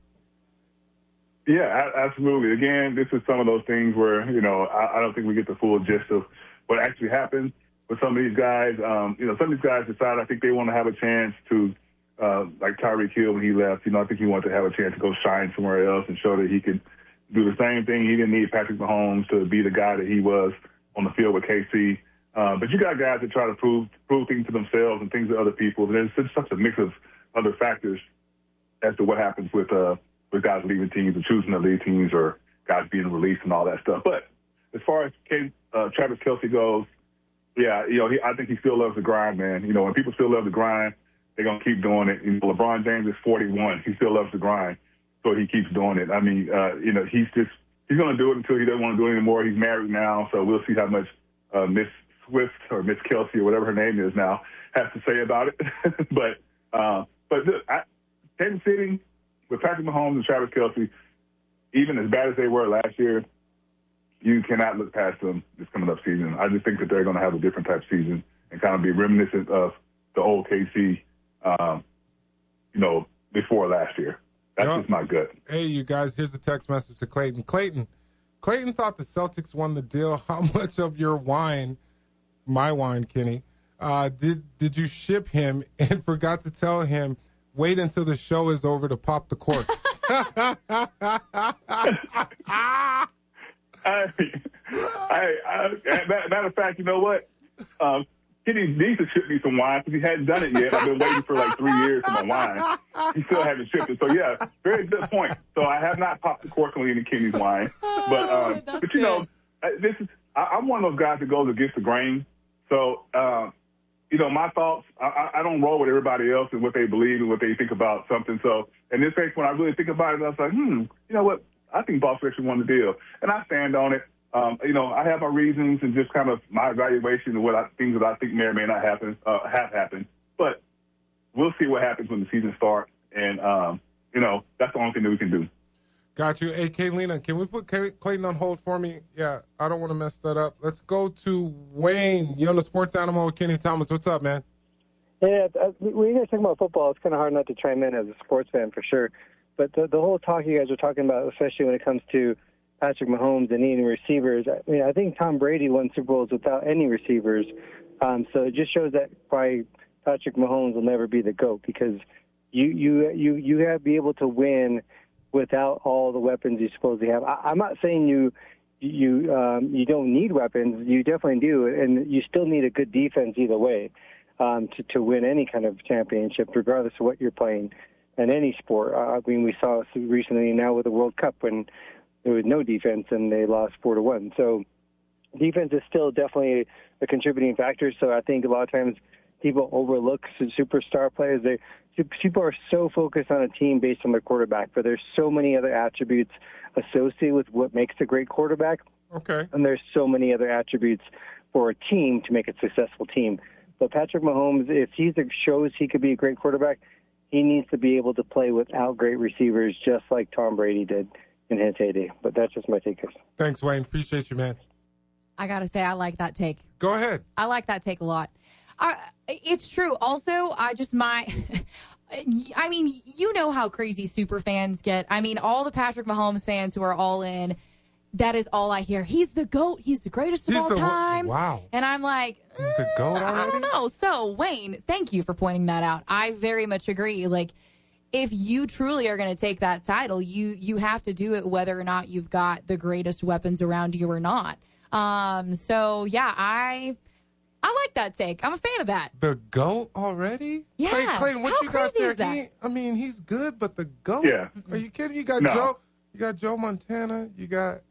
Yeah, absolutely. Again, this is some of those things where, I don't think we get the full gist of what actually happened with some of these guys. Some of these guys decide I think they want to have a chance to, like Tyreek Hill when he left, I think he wanted to have a chance to go shine somewhere else and show that he could do the same thing. He didn't need Patrick Mahomes to be the guy that he was on the field with KC. But you got guys that try to prove things to themselves and things to other people. There's such a mix of other factors as to what happens with guys leaving teams or choosing to leave teams or guys being released and all that stuff. But as far as Travis Kelce goes, yeah, I think he still loves the grind, man. When people still love the grind, they're going to keep doing it. LeBron James is 41. He still loves the grind, so he keeps doing it. I mean, he's going to do it until he doesn't want to do it anymore. He's married now, so we'll see how much Miss Swift or Miss Kelce or whatever her name is now has to say about it. but look, Kansas City, with Patrick Mahomes and Travis Kelce, even as bad as they were last year, you cannot look past them this coming up season. I just think that they're going to have a different type of season and kind of be reminiscent of the old KC, before last year. That's just my gut. Hey, you guys, here's the text message to Clayton. Clayton thought the Celtics won the deal. How much of your wine, my wine, Kenny, did you ship him and forgot to tell him, wait until the show is over to pop the cork? Matter of fact, you know what? Kenny needs to ship me some wine because he hadn't done it yet. I've been waiting for like 3 years for my wine. He still hasn't shipped it. So, yeah, very good point. So I have not popped the cork on any Kenny's wine. But I'm one of those guys that goes against the grain. So, my thoughts, I don't roll with everybody else and what they believe and what they think about something. So in this case, when I really think about it, I was like, you know what? I think Boston actually won the deal. And I stand on it. I have my reasons and just kind of my evaluation of things that I think may or may not happen, have happened. But we'll see what happens when the season starts. And, that's the only thing that we can do. Got you. Hey, Kaylina, can we put Clayton on hold for me? Yeah, I don't want to mess that up. Let's go to Wayne. You're on the Sports Animal with Kenny Thomas. What's up, man? Yeah, when you guys talk about football, it's kind of hard not to chime in as a sports fan for sure. But the whole talk you guys are talking about, especially when it comes to Patrick Mahomes and needing receivers, I think Tom Brady won Super Bowls without any receivers. So it just shows that probably Patrick Mahomes will never be the GOAT because you have to be able to win without all the weapons you supposedly have. I'm not saying you don't need weapons. You definitely do, and you still need a good defense either way to win any kind of championship, regardless of what you're playing in any sport. We saw recently now with the World Cup when there was no defense and they lost 4-1. So defense is still definitely a contributing factor. So I think a lot of times people overlook superstar players. People are so focused on a team based on their quarterback, but there's so many other attributes associated with what makes a great quarterback. Okay. And there's so many other attributes for a team to make a successful team. But Patrick Mahomes, if he shows he could be a great quarterback, he needs to be able to play without great receivers, just like Tom Brady did in his heyday. But that's just my take. Thanks, Wayne. Appreciate you, man. I got to say, I like that take. Go ahead. I like that take a lot. It's true. Also, I mean, you know how crazy super fans get. I mean, all the Patrick Mahomes fans who are all in, that is all I hear. He's the GOAT. He's the greatest of all time. Wow. And I'm like, he's the GOAT already? I don't know. So, Wayne, thank you for pointing that out. I very much agree. Like, if you truly are going to take that title, you have to do it whether or not you've got the greatest weapons around you or not. So, yeah, I like that take. I'm a fan of that. The GOAT already? Yeah. Clayton, what how you got crazy there? is that? He's good, but the GOAT? Yeah. Are you kidding? You got Joe. You got Joe Montana. You got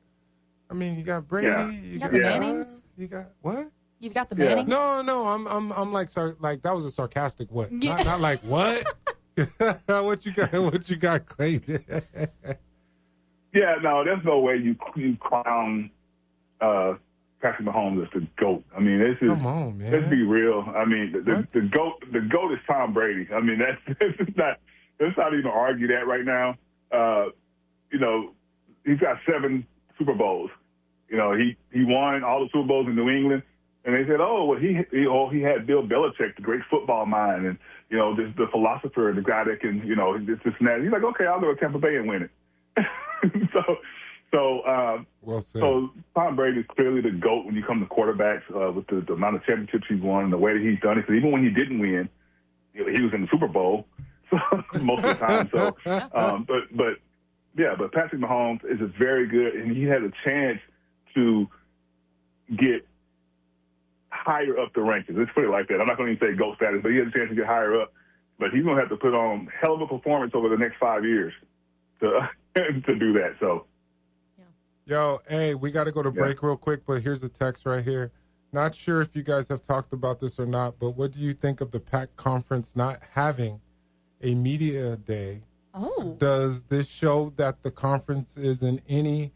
Brady. Yeah. You got the Mannings. You got what? You've got the Mannings. No. I'm like that was a sarcastic what? Not like what? What you got, Clayton? Yeah, no, there's no way you crown Patrick Mahomes as the GOAT. I mean, come on, man. Let's be real. I mean, the GOAT is Tom Brady. I mean, let's not even argue that right now. He's got 7 Super Bowls. He won all the Super Bowls in New England, and they said, oh, well, he had Bill Belichick, the great football mind, and the philosopher, the guy that can, this and that. He's like, okay, I'll go to Tampa Bay and win it. So Tom Brady is clearly the GOAT when you come to quarterbacks with the amount of championships he's won and the way that he's done it. Because even when he didn't win, he was in the Super Bowl most of the time. So, but Patrick Mahomes is just very good, and he had a chance to get higher up the rankings. Let's put it like that. I'm not going to even say GOAT status, but he had a chance to get higher up. But he's going to have to put on hell of a performance over the next 5 years to do that. So. Yo, hey, we got to go to break real quick, but here's the text right here. Not sure if you guys have talked about this or not, but what do you think of the PAC conference not having a media day? Oh. Does this show that the conference is in any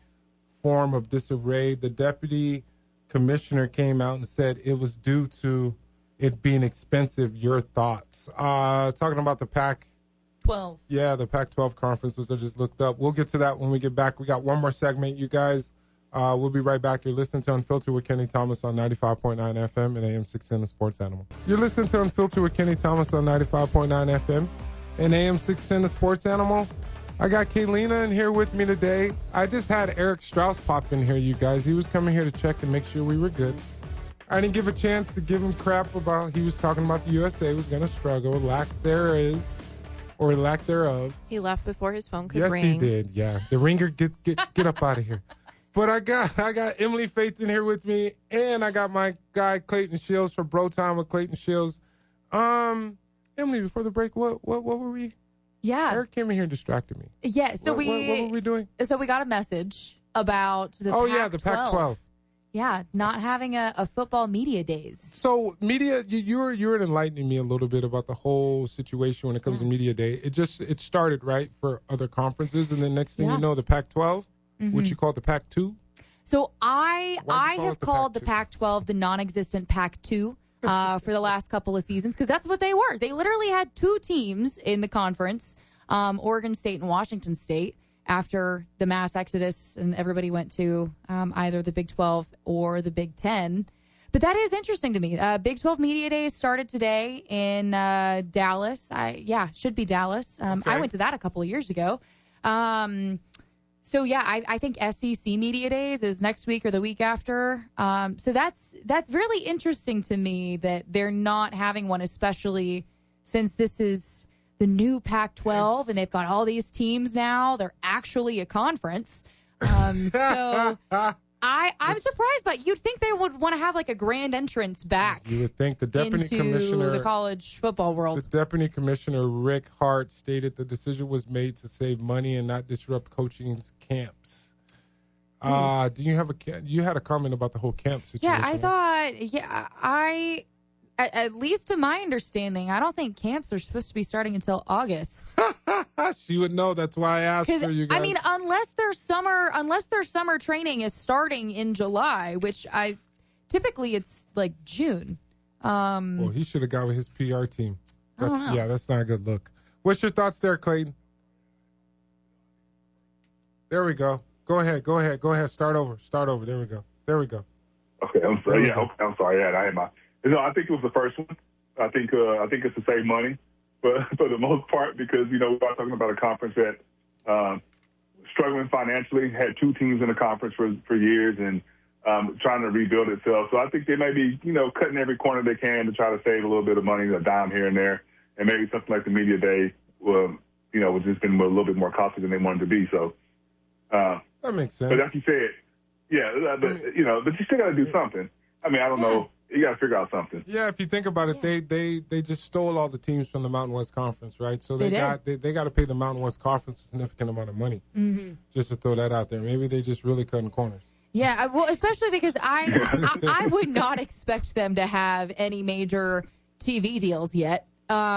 form of disarray? The deputy commissioner came out and said it was due to it being expensive. Your thoughts? Talking about the PAC 12. Yeah, the Pac-12 conference was I just looked up. We'll get to that when we get back. We got one more segment, you guys. We'll be right back. You're listening to Unfiltered with Kenny Thomas on 95.9 FM and AM 610 The Sports Animal. You're listening to Unfiltered with Kenny Thomas on 95.9 FM and AM 610 The Sports Animal. I got Kaylina in here with me today. I just had Eric Strauss pop in here, you guys. He was coming here to check and make sure we were good. I didn't give a chance to give him crap about, he was talking about the USA was going to struggle, lack thereof. He left before his phone could ring. Yes, he did. Yeah, the ringer, get up out of here. But I got Emily Faith in here with me, and I got my guy Clayton Shields from Bro Time with Clayton Shields. Emily, before the break, what were we? Yeah, Eric came in here and distracted me. Yeah, so what were we doing? So we got a message about the Pac-12. The Pac-12. Yeah, not having a football media days. So media, you're enlightening me a little bit about the whole situation when it comes to media day. It started right for other conferences, and then next thing you know, the Pac-12, which you call the Pac-2. So I have called the Pac-12 the non-existent Pac-2 for the last couple of seasons because that's what they were. They literally had 2 teams in the conference, Oregon State and Washington State, after the mass exodus and everybody went to either the Big 12 or the Big 10. But that is interesting to me. Big 12 Media Day started today in Dallas. Should be Dallas. Okay. I went to that a couple of years ago. I think SEC Media Days is next week or the week after. So that's really interesting to me that they're not having one, especially since this is the new Pac-12, and they've got all these teams now. They're actually a conference. I'm surprised, but you'd think they would want to have like a grand entrance back. You would think the deputy commissioner, the college football world. The deputy commissioner, Rick Hart, stated the decision was made to save money and not disrupt coaching camps. Do you have you had a comment about the whole camp situation? At least to my understanding, I don't think camps are supposed to be starting until August. She would know. That's why I asked for you guys. I mean, unless their summer training is starting in July, which typically it's like June. Well, he should have got with his PR team. That's not a good look. What's your thoughts there, Clayton? There we go. Go ahead. Start over. There we go. Okay, I'm sorry. I'm sorry. I had I think it was the first one. I think it's to save money, but for the most part, because we are talking about a conference that struggling financially, had two teams in the conference for years, and trying to rebuild itself. So I think they may be cutting every corner they can to try to save a little bit of money, a dime here and there, and maybe something like the media day was just been a little bit more costly than they wanted to be. So that makes sense. But like you said, but you still got to do something. I mean, I don't know. You got to figure out something. Yeah, if you think about it, they just stole all the teams from the Mountain West Conference, right? So they got to pay the Mountain West Conference a significant amount of money. Mm-hmm. Just to throw that out there. Maybe they just really cutting corners. Yeah, well, especially because I would not expect them to have any major TV deals yet. They're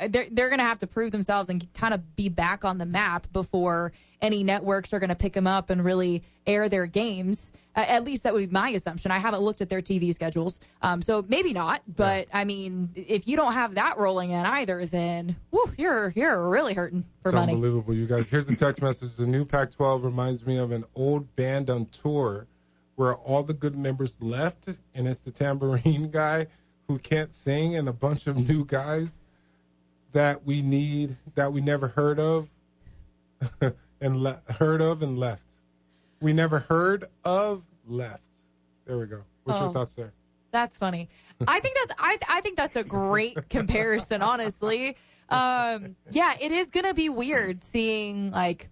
going to have to prove themselves and kind of be back on the map before any networks are going to pick them up and really air their games. At least that would be my assumption. I haven't looked at their TV schedules, so maybe not. But I mean, if you don't have that rolling in either, then you're really hurting for money. It's unbelievable, you guys. Here's the text message. The new Pac-12 reminds me of an old band on tour where all the good members left, and it's the tambourine guy who can't sing and a bunch of new guys that we never heard of and left. We never heard of left. There we go. What's your thoughts there? That's funny. I think that's a great comparison, honestly. It is going to be weird seeing like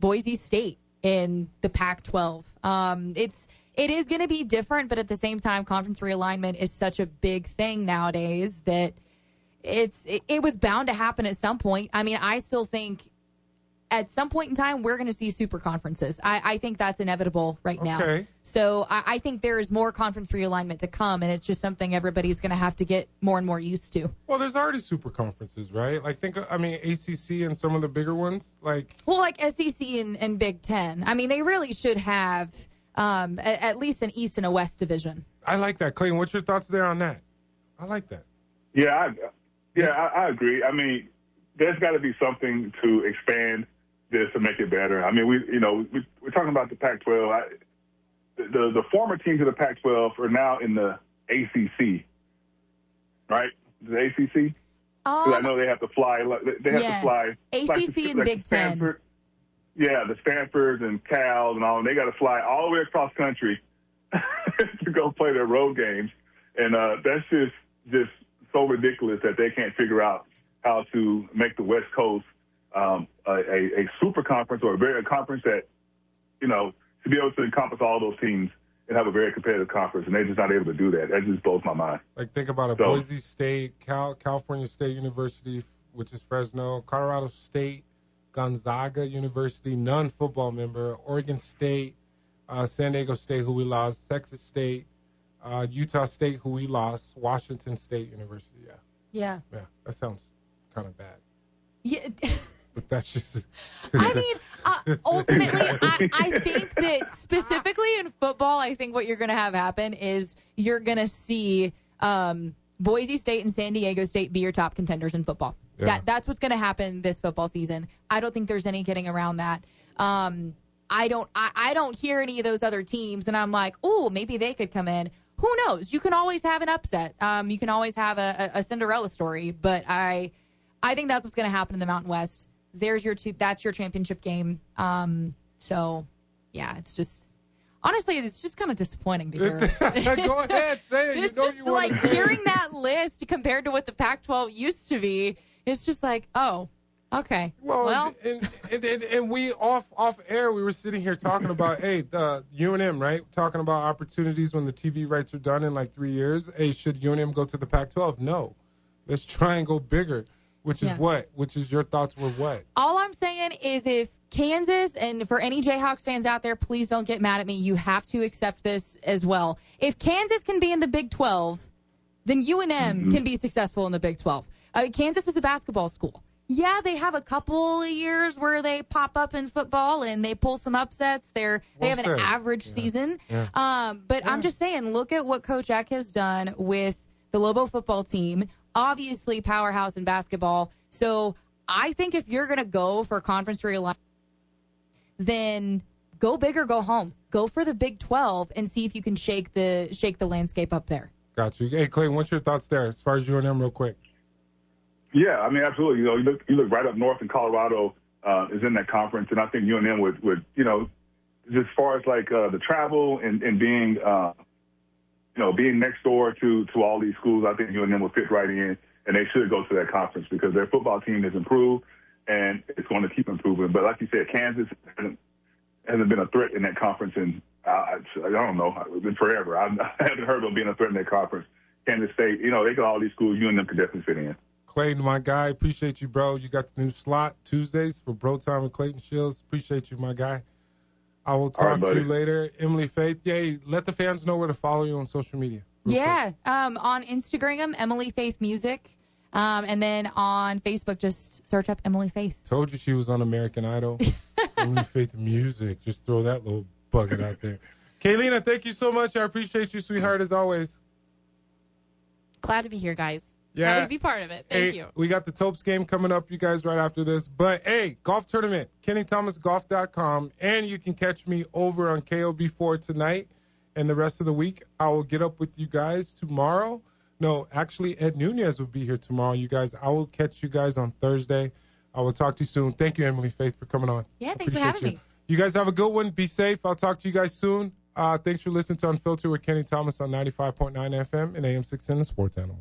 Boise State in the Pac-12. It is going to be different, but at the same time, conference realignment is such a big thing nowadays that it was bound to happen at some point. I mean, I still think at some point in time, we're going to see super conferences. I think that's inevitable right now. So I think there is more conference realignment to come, and it's just something everybody's going to have to get more and more used to. Well, there's already super conferences, right? Like ACC and some of the bigger ones. Like SEC and Big Ten. I mean, they really should have at least an East and a West division. I like that. Clayton, what's your thoughts there on that? I like that. Yeah, I agree. I mean, there's got to be something to expand this to make it better. I mean, we're talking about the Pac-12. The former teams of the Pac-12 are now in the ACC, right? The ACC? Because I know they have to fly. They have to fly. ACC and Big Ten. Yeah, the Stanfords and Cal and all, and they got to fly all the way across country to go play their road games. And that's just so ridiculous that they can't figure out how to make the West Coast a super conference or a conference that, to be able to encompass all those teams and have a very competitive conference, and they're just not able to do that. That just blows my mind. Like, think about it. Boise State, California State University, which is Fresno, Colorado State, Gonzaga University, non-football member, Oregon State, San Diego State, who we lost, Texas State, Utah State, who we lost, Washington State University. Yeah, that sounds kind of bad. Yeah. But that's just... I mean, ultimately, I think that specifically in football, I think what you're going to have happen is you're going to see Boise State and San Diego State be your top contenders in football. Yeah. That's what's going to happen this football season. I don't think there's any getting around that. I don't hear any of those other teams, and I'm like, oh, maybe they could come in. Who knows? You can always have an upset. You can always have a Cinderella story, but I think that's what's going to happen in the Mountain West. That's your championship game. So, yeah, it's just honestly, it's just kind of disappointing to hear. Go ahead, say it. It's just like hearing that list compared to what the Pac-12 used to be. It's just like, oh, okay. Well, and we off air, we were sitting here talking about, hey, the UNM, right? Talking about opportunities when the TV rights are done in like 3 years. Hey, should UNM go to the Pac-12? No. Let's try and go bigger. Which is what? Which is your thoughts were what? All I'm saying is if Kansas, and for any Jayhawks fans out there, please don't get mad at me. You have to accept this as well. If Kansas can be in the Big 12, then UNM can be successful in the Big 12. Kansas is a basketball school. Yeah, they have a couple of years where they pop up in football and they pull some upsets. They have an average season. Yeah. But I'm just saying, look at what Coach Eck has done with the Lobo football team. Obviously, powerhouse in basketball. So I think if you're going to go for conference realignment, then go big or go home. Go for the Big 12 and see if you can shake the landscape up there. Got you. Hey, Clayton, what's your thoughts there as far as UNM real quick? Yeah, I mean, absolutely. You look right up north, and Colorado is in that conference, and I think UNM would just as far as like the travel and being being next door to all these schools, I think UNM will fit right in, and they should go to that conference because their football team has improved and it's going to keep improving. But like you said, Kansas hasn't been a threat in that conference, and I don't know, it's been forever. I haven't heard of them being a threat in that conference. Kansas State, they got all these schools. UNM could definitely fit in. Clayton, my guy, appreciate you, bro. You got the new slot Tuesdays for Bro Time with Clayton Shields. Appreciate you, my guy. I will talk to you later. Emily Faith, let the fans know where to follow you on social media. Yeah, on Instagram, Emily Faith Music. And then on Facebook, just search up Emily Faith. Told you she was on American Idol. Emily Faith Music. Just throw that little bucket out there. Kaylina, thank you so much. I appreciate you, sweetheart, as always. Glad to be here, guys. Yeah. Happy to be part of it. Thank you. We got the Topes game coming up, you guys, right after this. But, hey, golf tournament, KennyThomasGolf.com. And you can catch me over on KOB4 tonight and the rest of the week. I will get up with you guys tomorrow. No, actually, Ed Nunez will be here tomorrow, you guys. I will catch you guys on Thursday. I will talk to you soon. Thank you, Emily Faith, for coming on. Yeah, thanks for having me. You guys have a good one. Be safe. I'll talk to you guys soon. Thanks for listening to Unfiltered with Kenny Thomas on 95.9 FM and AM 610, the Sports Animal.